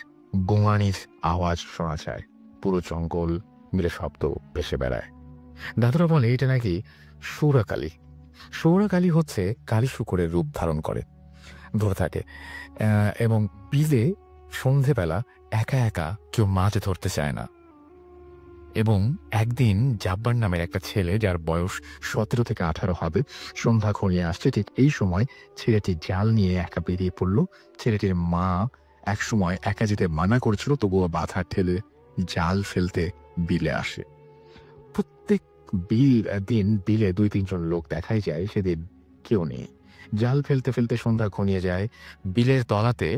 গোঙানির আওয়াজ শোনা যায়। পুরো জঙ্গল মিলে শব্দ ভেসে বেড়ায়। দাদুরা বলে এটা নাকি সৌরাকালী। সৌরাকালী হচ্ছে কালী শূকরের রূপ ধারণ করে, ধরে থাকে। এবং বিলে সন্ধেবেলা একা একা কেউ মাছ ধরতে চায় না। এবং একদিন জাব্বার নামের একটা ছেলে, যার বয়স 17 থেকে 18 হবে, সন্ধ্যা ঘনিয়ে আসছে। ঠিক এই সময় ছেলেটি জাল নিয়ে একা বেরিয়ে পড়ল। ছেলেটির মা এক সময় একা যেতে মানা করেছিল, তবুও বাধা ঠেলে জাল ফেলতে বিলে আসে। প্রত্যেক দিন বিলে 2-3 জন লোক দেখাই যায়, সেদিন কেউ নেই। জাল ফেলতে ফেলতে সন্ধ্যা ঘনিয়ে যায়। বিলের তলাতে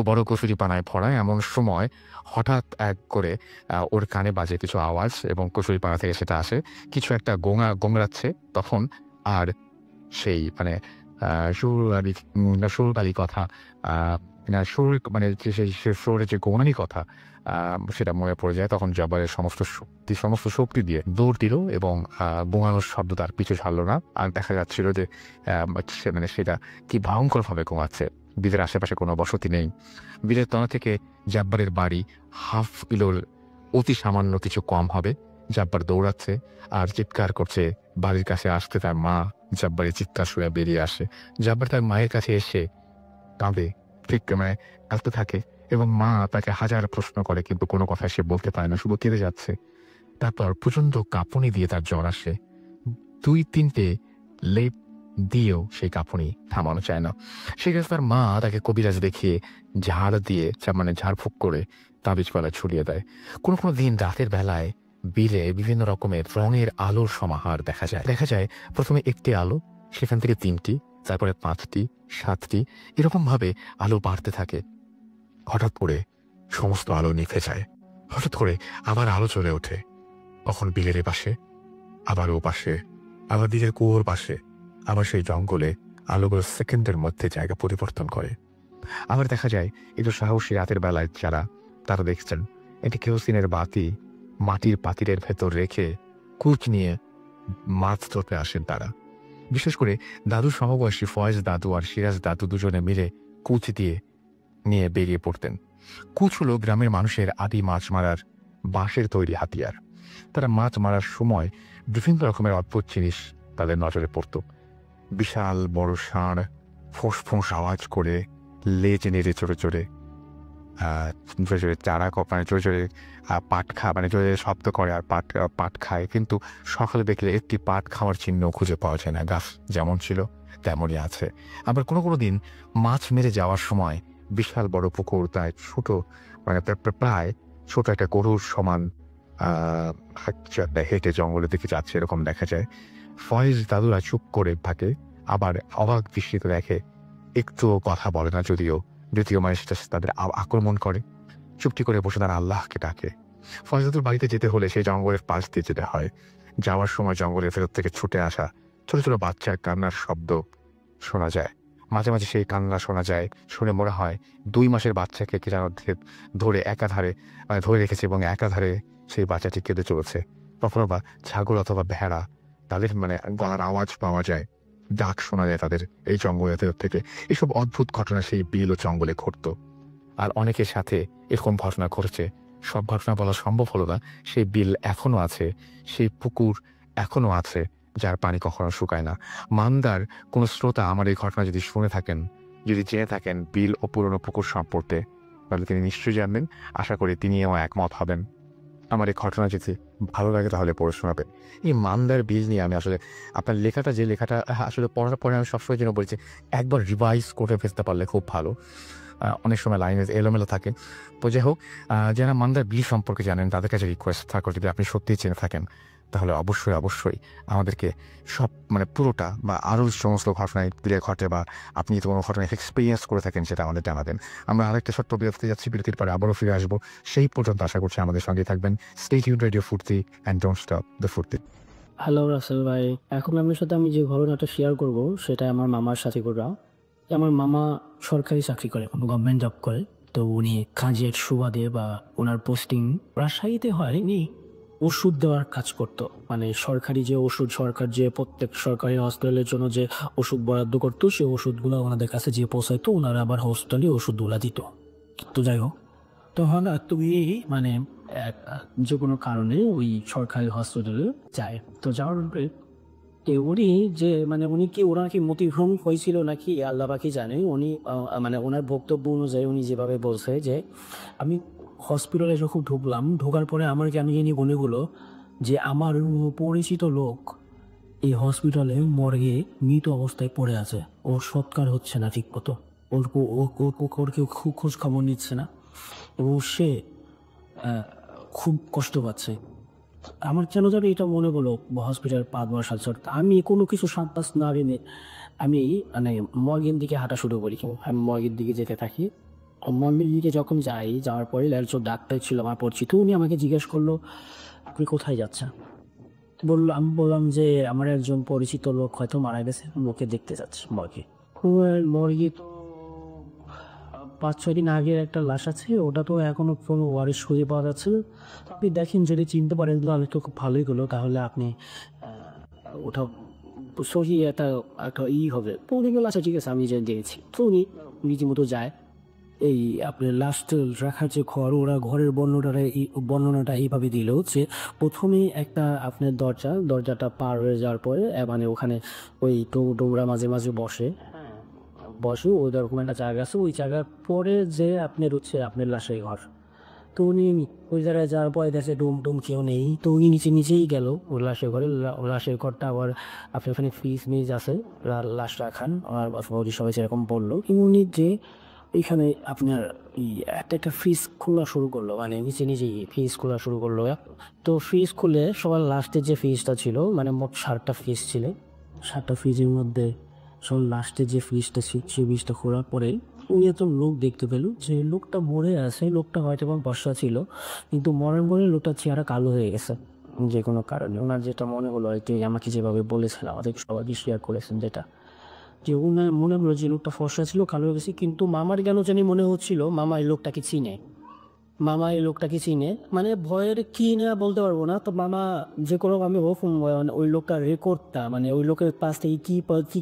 বড় কচুরি পানায় ভরা। এমন সময় হঠাৎ এক করে ওর কানে বাজে কিছু আওয়াজ এবং কচুরি পানা থেকে সেটা আসে। কিছু একটা গোংড়াচ্ছে তখন। আর সেই মানে সুরবালি কথা, সুর মানে সেই সুরের যে গোঙানি কথা, সেটা মনে পড়ে যায়। তখন জব্বারের সমস্ত শক্তি দিয়ে দৌড় দিল এবং গোঙানোর শব্দ তার পিছু ছাড়লো না। আর দেখা যাচ্ছিল যে মানে সেটা কি ভয়ঙ্করভাবে গোঙাচ্ছে। বিলের আশেপাশে কোনো বসতি নেই। বিলের তলা থেকে জব্বারের বাড়ি হাফ কিলোর অতি সামান্য কিছু কম হবে। জব্বার দৌড়াচ্ছে আর চিৎকার করছে। বাড়ির কাছে আসতে তার মা জব্বারের চিৎকার শুনে বেরিয়ে আসে। জব্বার তার মায়ের কাছে এসে কাঁদে, ঠিক মানে কাঁদতে থাকে এবং মা তাকে হাজার প্রশ্ন করে, কিন্তু কোনো কথা সে বলতে পারে না, শুধু কেঁদে যাচ্ছে। তারপর প্রচন্ড কাঁপুনি দিয়ে তার জ্বর আসে। 2-3টে লেপ দিয়েও সেই কাঁপুনি থামানো চায় না। সেক্ষেত্রে তার মা তাকে কবিরাজ দেখিয়ে ঝাড় দিয়ে মানে ঝাড়ফুঁক করে তাবিজ পালা ছড়িয়ে দেয়। কোনো কোনো দিন রাতের বেলায় বিলে বিভিন্ন রকমের রঙের আলোর সমাহার দেখা যায়। প্রথমে একটি আলো, সেখান থেকে 3টি, তারপরে 5টি, 7টি, এরকমভাবে আলো বাড়তে থাকে। হঠাৎ করে সমস্ত আলো নিভে যায়। হঠাৎ করে আবার আলো চলে ওঠে। তখন বিলের পাশে, আবার ও পাশে, আবার বিলের কুয়োর পাশে, আবার সেই জঙ্গলে আলোগুলো সেকেন্ডের মধ্যে জায়গা পরিবর্তন করে। আবার দেখা যায় একটু সাহসী রাতের বেলায় যারা, তারা দেখছেন একটি কেরোসিনের বাতি মাটির পাতিলের ভেতর রেখে কুচ নিয়ে মাছ ধরতে আসেন তারা। বিশেষ করে দাদুর সমবয়সী ফয়েজ দাদু আর সিরাজ দাদু দুজনে মিলে কুচ দিয়ে নিয়ে বেরিয়ে পড়তেন। কুচ হলো গ্রামের মানুষের আদি মাছ মারার বাঁশের তৈরি হাতিয়ার। তারা মাছ মারার সময় বিভিন্ন রকমের অদ্ভুত জিনিস তাদের নজরে পড়ত। বিশাল বড় ষাঁড় ফোঁস ফোঁস আওয়াজ করে লেজ নেড়ে চড়ে চড়ে চারা মানে চড়ে চড়ে পাট মানে চড়ে শব্দ করে আর পাট খায়, কিন্তু সকালে দেখলে একটি পাট খাওয়ার চিহ্ন খুঁজে পাওয়া যায় না। গাছ যেমন ছিল তেমনই আছে। আবার কোনো কোনো দিন মাছ মেরে যাওয়ার সময় বিশাল বড় পুকুর, তাই ছোট মানে প্রায় ছোট একটা গরুর সমান হেঁটে জঙ্গলের দিকে যাচ্ছে এরকম দেখা যায়। ফয়েজ দাদুরা চুপ করে থাকে, আবার অবাক দৃষ্টিতে দেখে, একটুও কথা বলে না, যদিও মানে সেটা তাদের আক্রমণ করে। চুপটি করে বসে তারা আল্লাহকে ডাকে। ফয়জাতুর বাড়িতে যেতে হলে সেই জঙ্গলের পাশ দিয়ে যেতে হয়। যাওয়ার সময় জঙ্গলের ভেতর থেকে ছুটে আসা ছোট ছোট বাচ্চার কান্নার শব্দ শোনা যায়। মাঝে মাঝে সেই কান্না শোনা যায়, শুনে মনে হয় 2 মাসের বাচ্চাকে কে যেন ধরে একাধারে ধরে রেখেছে এবং একাধারে সেই বাচ্চাটি কেঁদে চলেছে। কখনো বা ছাগল অথবা ভেড়া, তাদের গলার আওয়াজ পাওয়া যায়, ডাক শোনা যায় তাদের এই জঙ্গলের ভেতর থেকে। এসব অদ্ভুত ঘটনা সেই বিল ও জঙ্গলে ঘটতো। আর অনেকের সাথে এরকম ঘটনা ঘটেছে। সব ঘটনা বলা সম্ভব হলো না। সেই বিল এখনো আছে, সেই পুকুর এখনো আছে, যার পানি কখনো শুকায় না। মান্দার কোনো শ্রোতা আমার এই ঘটনা যদি শুনে থাকেন, যদি জেনে থাকেন বিল ও পুরনো পুকুর সম্পর্কে, তাহলে তিনি নিশ্চয়ই জানবেন। আশা করি তিনিও একমত হবেন। আমার এই ঘটনা যদি ভালো লাগে তাহলে পড়ে শোনাবেন। এই মান্দার বিল নিয়ে আমি আসলে আপনার লেখাটা, যে লেখাটা আসলে পড়ার পরে আমি সবসময় যেন বলছি একবার রিভাইজ করে ফেলতে পারলে খুব ভালো। অনেক সময় লাইনে এলোমেলো থাকে। তো যাই হোক, যারা মান্দার বিল সম্পর্কে জানেন তাদের কাছে রিকোয়েস্ট থাকো, যদি আপনি সত্যিই জেনে থাকেন তাহলে অবশ্যই অবশ্যই আমাদেরকে সব পুরোটা বা আরও সমস্ত ঘটনায় বিলে ঘটে বা আপনি যদি কোনো ঘটনা এক্সপিরিয়েন্স করে থাকেন সেটা আমাদের জানাবেন। আমরা আরেকটা ছোট্ট বিরতি যাচ্ছি, বিরতির পরে আবারও ফিরে আসবো। সেই পর্যন্ত আশা করছি আমাদের সঙ্গে থাকবেন। স্টে টিউনড রেডিও ফুর্তি অ্যান্ড ডোন্ট স্টপ দ্য ফুর্তি। হ্যালো রাসেল ভাই, এখন আপনার সাথে আমি যে ঘটনাটা শেয়ার করব সেটা আমার মামার সাথে করা। আমার মামা সরকারি চাকরি করে, কোনো গভর্নমেন্ট জব করে। তো উনি কাজের সুবাদে বা ওনার পোস্টিং রাজশাহীতে হয়নি, ওষুধ দেওয়ার কাজ করতো। মানে সরকারি যে ওষুধ, সরকার যে প্রত্যেক সরকারি হসপিটালের জন্য যে ওষুধ বরাদ্দ করতো, সেই ওষুধগুলো ওনাদের কাছে যে পৌঁছাইতো, ওনারা আবার হসপিটালে ওষুধগুলো দিত। তো যাই হোক, তো হঠাৎ তুমি যে কোনো কারণে ওই সরকারি হসপিটালে যায়। তো যাওয়ার পরে উনি যে উনি কি ওনার কি মতিভ্রম হয়েছিল নাকি আল্লাহ পাকি জানে। উনি ওনার বক্তব্য অনুযায়ী উনি যেভাবে বলছে যে আমি হসপিটালে যখন ঢুকলাম, ঢোকার পরে আমার কেন জানি মনে হলো যে আমার পরিচিত লোক এই হসপিটালে মর্গে মৃত অবস্থায় পড়ে আছে। ওর সৎকার হচ্ছে না ঠিক মতো, ওর কেউ খোঁজ খবর নিচ্ছে না এবং সে খুব কষ্ট পাচ্ছে। আমার কেন জানি এটা মনে হলো হসপিটাল পা দেওয়ার সাথে সাথে আমি কোনো কিছু সান্তাস না জেনে আমি মর্গের দিকে হাঁটা শুরু করি। আমি মর্গের দিকে যেতে থাকি। মর্গের দিকে যখন যাওয়ার পরে একজন ডাক্তার ছিল আমার পরিচিত, উনি আমাকে জিজ্ঞেস করলো আপনি কোথায় যাচ্ছেন। আমি বললাম যে আমার একজন পরিচিত লোক হয়তো মারা গেছে, লোকে দেখতে যাচ্ছে মর্গে। মর্গে তো 5-6 দিন আগের একটা লাশ আছে, ওটা তো এখনো কোনো ওয়ারিশ খুঁজে পাওয়া যাচ্ছে না। আপনি দেখেন যদি চিনতে পারেন তাহলে তো খুব ভালোই হলো, তাহলে আপনি ওটা সহি একটা হবে। তো উনি বলল আচ্ছা ঠিক আছে, আমি যে দিয়েছি। তো উনি রীতিমতো যায়। এই আপনার লাস্ট রাখার যে ঘর, ওরা ঘরের বর্ণনাটা এইভাবে দিল যে প্রথমে একটা আপনার দরজাটা পার হয়ে যাওয়ার পরে ওখানে ওই ডোমরা মাঝে মাঝে বসে ওইরকম একটা জায়গা আছে, ওই জায়গার পরে যে আপনার আপনার লাশের ঘর। তো উনি ওই জায়গায় যাওয়ার পরে দেখে ডোম কেউ নেই। তো উনি নিচেই গেল ওই লাশের ঘরে। লাশের ঘরটা আবার আপনার ওখানে ফ্রিজ আছে, লাশ রাখান আর সবাই সেরকম বললো। উনি যে এইখানে আপনার একটা ফ্রিজ খোলা শুরু করলো, নিজেই ফ্রিজ খোলা শুরু করলো। তো ফ্রিজ খুলে সবার লাস্টের যে ফ্রিজটা ছিল, মোট 7টা ফ্রিজ ছিল। 7টা ফ্রিজের মধ্যে সবার লাস্টের যে ফ্রিজটা ছিল, সেই ফ্রিজটা খোলার পরে উনি একটা লোক দেখতে পেল যে লোকটা মরে আছে। লোকটা হয়তো বর্ষা ছিল, কিন্তু মরার পরে লোকটার চেহারা কালো হয়ে গেছে যে কোনো কারণে। ওনার যেটা মনে হলো আর কি, আমাকে যেভাবে বলেছেন, আমাদের সবাইকে শেয়ার করেছেন, যেটা যে ওনার মনে হলো যে লোকটা ফর্সা ছিল, কালো হয়ে গেছে। কিন্তু মামার কেন জানি মনে হচ্ছিল মামা এই লোকটাকে চিনে। ভয়ের কি না বলতে পারবো না। তো মামা যে কোনো আমি ওই লোকটার রেকর্ডটা ওই লোকের পাশ থেকে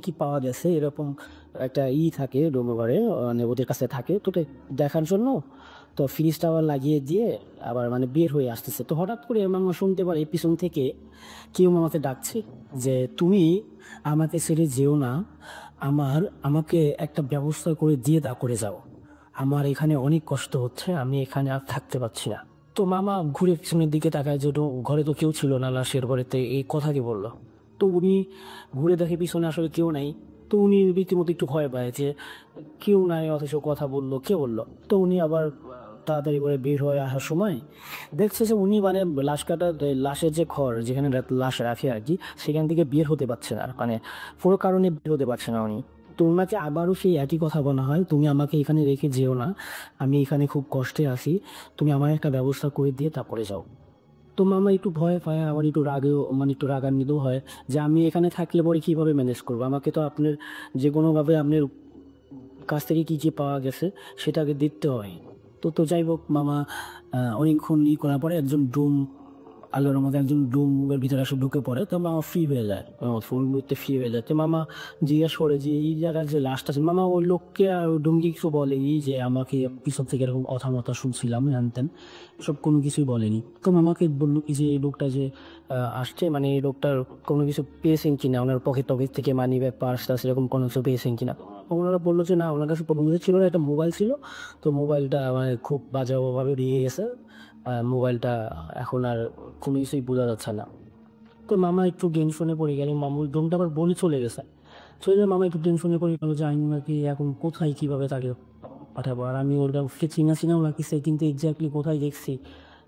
কি পাওয়া গেছে এরকম একটা থাকে ডোমঘরে, ওদের কাছে থাকে। তো দেখার জন্য তো ফ্রিজটা আবার লাগিয়ে দিয়ে আবার বের হয়ে আসতেছে। তো হঠাৎ করে মামা শুনতে পারে পিছন থেকে কেউ মামাকে ডাকছে যে তুমি আমাকে ছেড়ে যেও না, আমাকে একটা ব্যবস্থা করে যাও, আমার এখানে অনেক কষ্ট হচ্ছে, আমি এখানে আর থাকতে পারছি না। তো মামা ঘুরে পিছনের দিকে তাকায় যে ঘরে তো কেউ ছিল না, লাশের ঘরেতে এই কথা কি বললো। তো উনি ঘুরে দেখে পিছনে আসলে কেউ নাই। তো উনি রীতিমতো একটু ভয় পায় যে কেউ নাই, অথচ কথা বললো, কে বললো। তো উনি আবার তাড়াতাড়ি করে বের হয়ে আসার সময় দেখছে যে উনি লাশের যে ঘর যেখানে লাশ রাখে আর কি, সেখান থেকে বের হতে পারছে না, কোনো কারণে বের হতে পারছে না উনি। তো তো ওনাকে আবারও সেই একই কথা বলা হয়, তুমি আমাকে এখানে রেখে যেও না, আমি এখানে খুব কষ্টে আছি, তুমি আমার একটা ব্যবস্থা করে দিয়ে তারপরে যাও। তো মামা একটু ভয় পায়, আবার একটু রাগেও, মানে একটু রাগান্বিতও হয় যে আমি এখানে থাকলে পরে কীভাবে ম্যানেজ করবো, আমাকে তো আপনার যে কোনোভাবে আপনার কাছ থেকে কী কী পাওয়া গেছে সেটাকে দিতে হয়। তো যাই হোক, মামা অনেকক্ষণ করার পরে একজন ডুম, আলোর মধ্যে একজন ডুমের ভিতরে এসে ঢুকে পড়ে। তো মামা ফ্রি হয়ে যায়, ফুল মুহূর্তে ফ্রি হয়ে যায়। তো মামা জিজ্ঞেস করে যে এই জায়গার যে লাস্ট আছে, মামা ওই লোককে আর ডুমকে কিছু বলেনি যে আমাকে পিছন থেকে এরকম কথা মতো শুনছিলাম জানতেন, সব কোনো কিছুই বলেনি। তো মামাকে বললো কি যে এই লোকটা যে আসছে, মানে এই লোকটার কোনো কিছু পেয়েছেন কিনা, ওনার পকেট টকেট থেকে মানি ব্যাগ পার্স টার্স এরকম কোনো কিছু পেয়েছেন কিনা। ওনারা বললো যে না, ওনার কাছে প্রথম ছিল না, একটা মোবাইল ছিল, তো মোবাইলটা মানে খুব বাজেভাবে দিয়ে গেছে, মোবাইলটা এখন আর কোনো কিছুই বোঝা যাচ্ছে না। তো মামা একটু টেনশনে পড়ে গেল, মামুর ডোমটা আবার বলে চলে গেছে। চলে মামা একটু টেনশনে পড়ে গেল যে আমি নাকি এখন কোথায় কীভাবে তাকে পাঠাবো, আর আমি ওটা চিনাও নাকি সে কিন্তু এক্স্যাক্টলি কোথায় দেখছি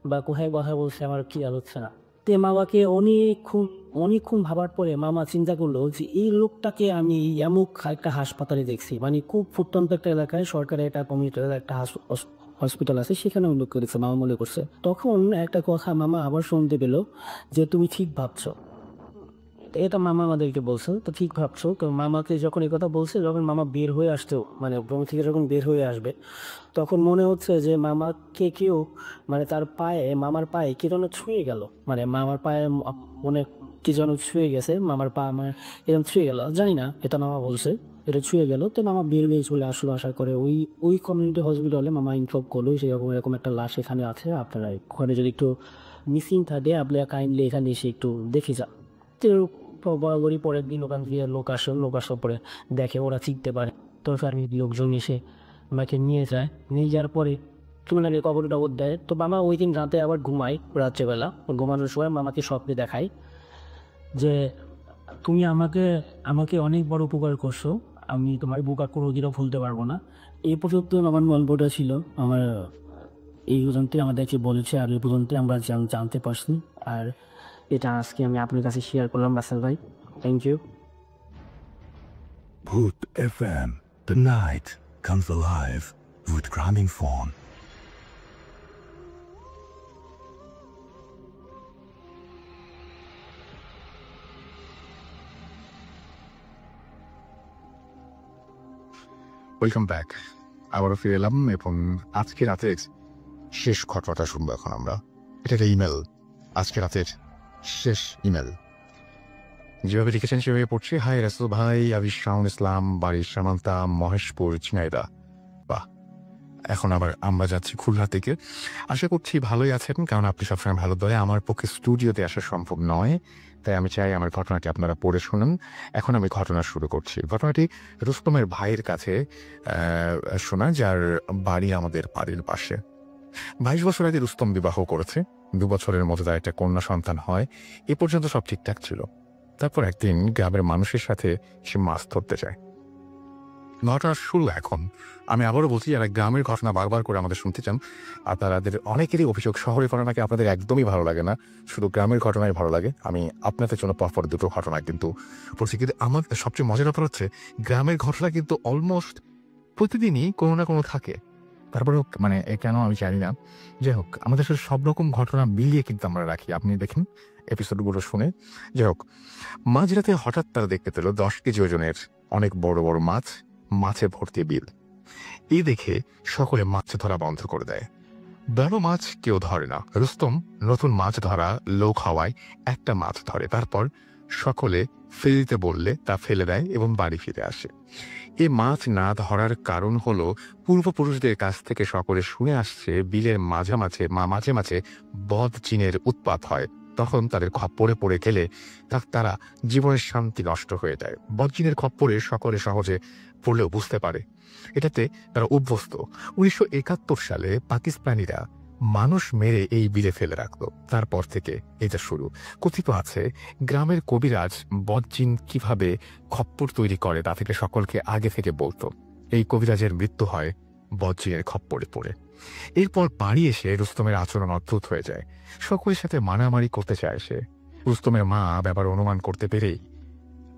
বা কোথায় কথা বলছে আমার কি আর হচ্ছে না। তে মামাকে অনেকক্ষণ ভাবার পরে মামা চিন্তা করলো যে এই লোকটাকে আমি এমন একটা হাসপাতালে দেখছি, মানে খুব প্রত্যন্ত একটা এলাকায় সরকারের একটা কমিউনিটির একটা হসপিটাল আছে, সেখানে উল্লেখ করেছে মামা মনে করছে। তখন একটা কথা মামা আবার শুনতে পেল যে তুমি ঠিক ভাবছো, এটা মামা আমাদেরকে বলছে, তো ঠিক ভাবছো। তো মামাকে যখন এই কথা বলছে, যখন মামা বের হয়ে আসতো, মানে ভ্রম থেকে যখন বের হয়ে আসবে, তখন মনে হচ্ছে যে মামাকে কেউ, মানে তার পায়ে, মামার পায়ে কে যেন ছুঁয়ে গেল, মানে মামার পায়ে মনে কি যেন ছুঁয়ে গেছে, মামার পা মানে এরকম ছুঁয়ে গেল, জানি না, এটা মামা বলছে, এটা ছুঁয়ে গেল। তো মামা বের হয়ে চলে আসলো, আশা করে ওই কমিউনিটি হসপিটালে মামা ইনফর্ম করলো সেরকম এরকম একটা লাশ এখানে আছে, আপনারা ওখানে যদি একটু মিসিং থাকে আপনারা কাইন্ডলি এখানে এসে একটু দেখে যান। তো বরাবরই পরের দিন ওখান থেকে লোক আসার পরে দেখে, ওরা চিনতে পারে, তো ফ্যামিলির লোকজন এসে আমাকে নিয়ে যায়, নিয়ে যাওয়ার পরে তুলনাকে কবর টবর দেয়। তো মামা ওই দিন রাতে আবার ঘুমায়, রাত্রেবেলা ঘুমানোর সময় মামাকে স্বপ্নে দেখায় যে তুমি আমাকে অনেক বড় উপকার করছো, আমি তোমার উপকার কোনোদিনও ভুলতে পারবো না। এই পর্যন্ত আমার গল্পটা ছিল, আমার এই পর্যন্ত আমাদেরকে বলেছে, আর এই পর্যন্ত আমরা জানতে পারছি, আর এটা আজকে আমি আপনার কাছে শেয়ার করলাম রাসেল ভাই, thank you. Bhoot FM. The night comes alive with Gramming Phone. Welcome back. আবারও ফিরে এলাম এবং আজকে রাতের শেষ ঘটনাটা শুনবো এখন আমরা। এটা একটা ইমেল, আজকে রাতের শেষ ইমেল। যেভাবে লিখেছেন সেভাবে পড়ছি। হাই রাসেল ভাই, আমি শাহুল ইসলাম, বাড়ি সামান্তা, মহেশপুর, ঝিনাইদহ। বাহ, এখন আবার আমরা যাচ্ছি খুলনা থেকে। আশা করছি ভালোই আছেন, কারণ আপনি সবসময় ভালো দলে। আমার পক্ষে স্টুডিওতে আসা সম্ভব নয়, তাই আমি চাই আমার ঘটনাটি আপনারা পড়ে শুনুন। এখন আমি ঘটনা শুরু করছি। ঘটনাটি রুস্তমের ভাইয়ের কাছে শোনা, যার বাড়ি আমাদের বাড়ির পাশে। 22 বছর আগে রুস্তম বিবাহ করেছে। 2 বছরের মধ্যে তার একটা কন্যা সন্তান হয়। এ পর্যন্ত সব ঠিকঠাক ছিল। তারপর একদিন গ্রামের মানুষের সাথে সে মাছ ধরতে যায়। ঘটনার শুরু এখন। আমি আবারও বলছি, যারা গ্রামের ঘটনা বারবার করে আমাদের শুনতে চান, আর তাদের অনেকেরই অভিযোগ শহরের ঘটনাকে আপনাদের একদমই ভালো লাগে না, শুধু গ্রামের ঘটনাই ভালো লাগে। আমি আপনাদের জন্য পরপর দুটো ঘটনা কিন্তু পড়ছি, কিন্তু আমার সবচেয়ে মজার ব্যাপার হচ্ছে গ্রামের ঘটনা কিন্তু অলমোস্ট প্রতিদিনই কোনো না কোনো থাকে। তারপরেও মানে কেন আমি জানি না, যাই হোক, আমাদের সাথে সব রকম ঘটনা মিলিয়ে কিন্তু আমরা রাখি। আপনি দেখেন এপিসোডগুলো শুনে। যাই হোক, মাঝরাতে হঠাৎ তারা দেখতে পেল 10 কেজি ওজনের অনেক বড় বড় মাছ, মাছে ভর্তি বিল। এই দেখে সকলে মাছ ধরা বন্ধ করে দেয়। বড় মাছ কেউ ধরে না। রুস্তম নতুন মাছ ধরা লোক হওয়ায় একটা মাছ ধরে, তারপর সকলে ফেলে দিতে বললে তা ফেলে দেয় এবং বাড়ি ফিরে আসে। এই মাছ না ধরার কারণ হলো, পূর্বপুরুষদের কাছ থেকে সকলে শুনে আসছে বিলের মাঝে মাঝে বদ জিনের উৎপাত হয়। তখন তাদের খপ্পরে পড়ে গেলে তারা জীবনের শান্তি নষ্ট হয়ে যায়। বদজিনের খপ্পরে সকলে সহজে পড়লেও বুঝতে পারে, এটাতে তারা অভ্যস্ত। 1971 সালে পাকিস্তানিরা মানুষ মেরে এই বিলে ফেলে রাখলো। তারপর থেকে এটা শুরু। কথিত আছে গ্রামের কবিরাজ বদজিন কিভাবে খপ্পর তৈরি করে তা থেকে সকলকে আগে থেকে বলতো। এই কবিরাজের মৃত্যু হয় বদজিনের খপ্পরে পড়ে। এরপর বাড়ি এসে রুস্তমের আচরণ অদ্ভুত হয়ে যায়। সকলের সাথে মারামারি করতে চায় সে। রুস্তমের মা ব্যাপার অনুমান করতে পেরেই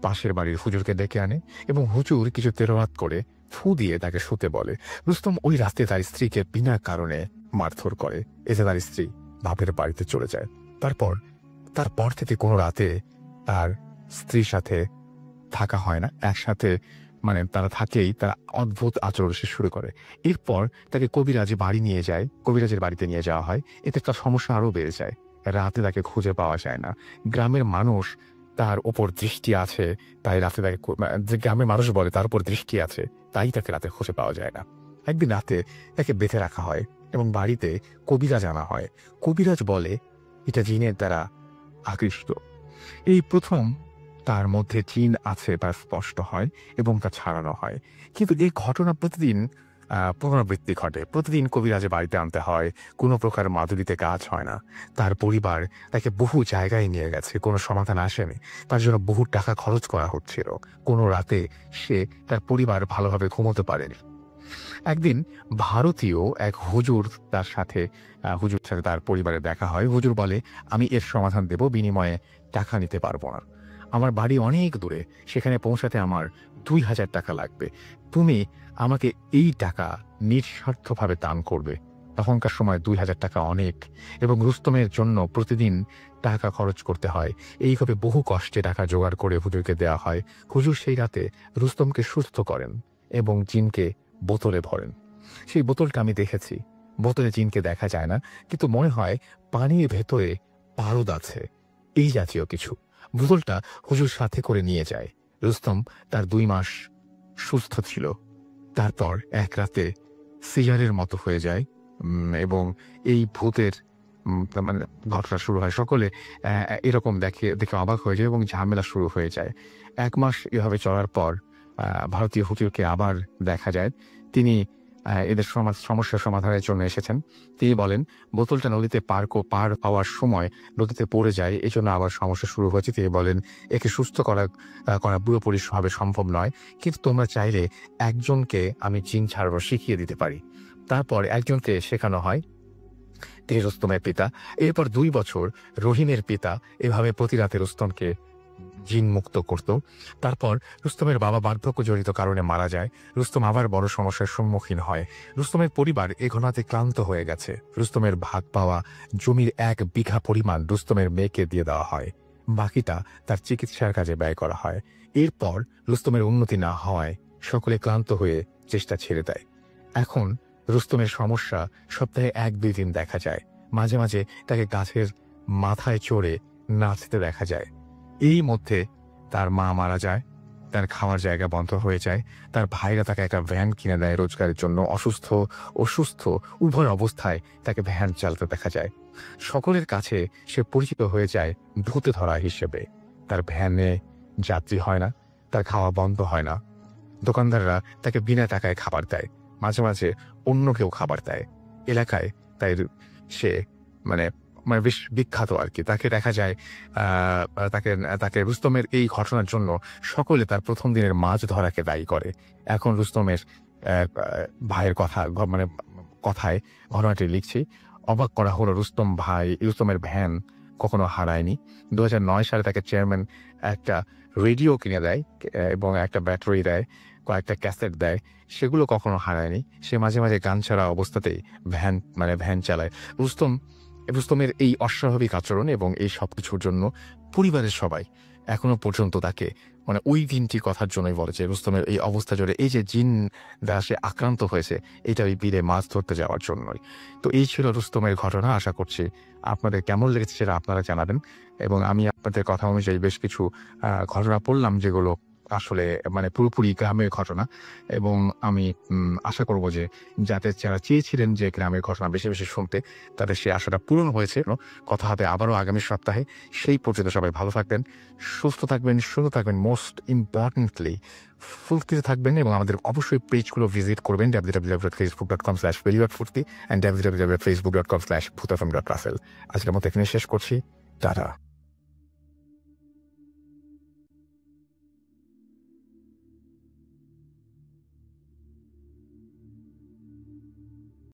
পাশের বাড়ির হুজুরকে ডেকে আনে এবং হুজুর কিছু তেলাওয়াত করে ফু দিয়ে তাকে শুতে বলে। রুস্তম ওই রাতে তার স্ত্রীকে বিনা কারণে মারধর করে, এতে তার স্ত্রী বাপের বাড়িতে চলে যায়। তারপর থেকে কোনো রাতে তার স্ত্রীর সাথে থাকা হয় না, একসাথে মানে তারা থাকেই, তারা অদ্ভুত আচরণ সে শুরু করে। এরপর তাকে কবিরাজের বাড়িতে নিয়ে যাওয়া হয়। এতে তার সমস্যা আরও বেড়ে যায়। রাতে তাকে খুঁজে পাওয়া যায় না। গ্রামের মানুষ তার ওপর দৃষ্টি আছে, তাই রাতে তাকে যে গ্রামের মানুষ বলে তার উপর দৃষ্টি আছে, তাই তাকে রাতে খুঁজে পাওয়া যায় না। একদিন রাতে তাকে বেঁধে রাখা হয় এবং বাড়িতে কবিরাজ আনা হয়। কবিরাজ বলে এটা জিনের দ্বারা আকৃষ্ট। এই প্রথম তার মধ্যে জিন আছে তা স্পষ্ট হয় এবং তা ছাড়ানো হয়। কিন্তু এই ঘটনা প্রতিদিন পুনরাবৃত্তি ঘটে। প্রতিদিন কবিরাজে বাড়িতে আনতে হয়, কোনো প্রকার মাদুরিতে কাজ হয় না। তার পরিবার তাকে বহু জায়গায় নিয়ে গেছে, কোনো সমাধান আসেনি। তার জন্য বহু টাকা খরচ করা হচ্ছিল। কোনো রাতে সে তার পরিবার ভালোভাবে ঘুমোতে পারেনি। একদিন ভারতীয় এক হুজুর সাথে তার পরিবারে দেখা হয়। হুজুর বলে, আমি এর সমাধান দেব, বিনিময়ে টাকা নিতে পারবো না। আমার বাড়ি অনেক দূরে, সেখানে পৌঁছাতে আমার 2000 টাকা লাগবে। তুমি আমাকে এই টাকা নিঃস্বার্থভাবে দান করবে। তখনকার সময় 2000 টাকা অনেক, এবং রুস্তমের জন্য প্রতিদিন টাকা খরচ করতে হয়। এইভাবে বহু কষ্টে টাকা জোগাড় করে হুজুরকে দেওয়া হয়। হুজুর সেই রাতে রুস্তমকে সুস্থ করেন এবং জিনকে বোতলে ভরেন। সেই বোতলটা আমি দেখেছি। বোতলে জিনকে দেখা যায় না, কিন্তু মনে হয় পানির ভেতরে পারদ আছে, এই জাতীয় কিছু। বোতলটা হুজুর সাথে করে নিয়ে যায়। রুস্তম তার 2 মাস সুস্থ ছিল। তারপর এক রাতে সিজারের মতো হয়ে যায় এবং এই ভূতের মানে ঘটনা শুরু হয়। সকলে এরকম দেখে অবাক হয়ে যায় এবং ঝামেলা শুরু হয়ে যায়। 1 মাস এভাবে চলার পর ভারতীয় হুজুরকে আবার দেখা যায়। তিনি এদের সমস্যার সমাধানের জন্য এসেছেন। তিনি বলেন, বোতলটা নদীতে পার হওয়ার সময় নদীতে পড়ে যায়, এই জন্য আবার সমস্যা শুরু হয়েছে। তিনি বলেন, একে সুস্থ করা পুরোপুরিভাবে সম্ভব নয়, কিন্তু তোমরা চাইলে একজনকে আমি জিন ছাড়ানো শিখিয়ে দিতে পারি। তারপর একজনকে শেখানো হয়, তিনি রুস্তমের পিতা। এরপর 2 বছর রহিমের পিতা এভাবে প্রতি রাতে রুস্তমকে জিন মুক্ত করত। তারপর রুস্তমের বাবা বার্ধক্যজনিত কারণে মারা যায়। রুস্তম আবার বড় সমস্যার সম্মুখীন হয়। রুস্তমের পরিবার এ ঘটনাতে ক্লান্ত হয়ে গেছে। রুস্তমের ভাগ পাওয়া জমির 1 বিঘা পরিমাণ রুস্তমের মেয়েকে দিয়ে দেওয়া হয়। বাকিটা তার চিকিৎসার কাজে ব্যয় করা হয়। এরপর রুস্তমের উন্নতি না হওয়ায় সকলে ক্লান্ত হয়ে চেষ্টা ছেড়ে দেয়। এখন রুস্তমের সমস্যা সপ্তাহে 1-2 দিন দেখা যায়। মাঝে মাঝে তাকে গাছের মাথায় চড়ে নাচতে দেখা যায়। এই মধ্যে তার মা মারা যায়, তার খাওয়ার জায়গা বন্ধ হয়ে যায়। তার ভাইরা তাকে একটা ভ্যান কিনে দেয় রোজগারের জন্য। অসুস্থ ও সুস্থ উভয় অবস্থায় তাকে ভ্যান চালাতে দেখা যায়। সকলের কাছে সে পরিচিত হয়ে যায় ভূতে ধরা হিসেবে। তার ভ্যানে যাত্রী হয় না, তার খাওয়া বন্ধ হয় না। দোকানদাররা তাকে বিনা টাকায় খাবার দেয়, মাঝে মাঝে অন্য কেউ খাবার দেয়। এলাকায় তাই সে মানে বেশ বিখ্যাত আর কি। তাকে দেখা যায় তাকে রুস্তমের এই ঘটনার জন্য সকলে তার প্রথম দিনের মাছ ধরাকে দায়ী করে। এখন রুস্তমের ভাইয়ের কথায় ঘটনাটি লিখছি। অবাক করা হলো, রুস্তমের ভ্যান কখনো হারায়নি। 2009 সালে তাকে চেয়ারম্যান একটা রেডিও কিনে দেয় এবং একটা ব্যাটারি দেয়, কয়েকটা ক্যাসেট দেয়। সেগুলো কখনো হারায়নি। সে মাঝে মাঝে গান ছাড়া অবস্থাতেই ভ্যান চালায়। রুস্তমের এই অস্বাভাবিক আচরণ এবং এই সব কিছুর জন্য পরিবারের সবাই এখনো পর্যন্ত তাকে ওই দিনটি কথার জন্যই বলে যে রুস্তমের এই অবস্থা জুড়ে এই যে জিন দ্বারা সে আক্রান্ত হয়েছে, এটা ওই বিলে মাছ ধরতে যাওয়ার জন্যই। তো এই ছিল রুস্তমের ঘটনা। আশা করছি আপনাদের কেমন লেগেছে সেটা আপনারা জানাবেন। এবং আমি আপনাদের কথা অনুযায়ী বেশ কিছু ঘটনা পড়লাম যেগুলো আসলে পুরোপুরি গ্রামের ঘটনা, এবং আমি আশা করব যে যারা চেয়েছিলেন যে গ্রামের ঘটনা বেশি বেশি শুনতে, তাদের সেই আশাটা পূরণ হয়েছে। কথা হবে আবারও আগামী সপ্তাহে। সেই পর্যন্ত সবাই ভালো থাকবেন, সুস্থ থাকবেন, সুন্দর থাকবেন, মোস্ট ইম্পর্টেন্টলি ফুর্তিতে থাকবেন। এবং আমাদের অবশ্যই পেজগুলো ভিজিট করবেন, www.facebook.com/velivotfurti and www.facebook.com/bhutafm.rafael। আজকের মতো এখানে শেষ করছি। টাটা।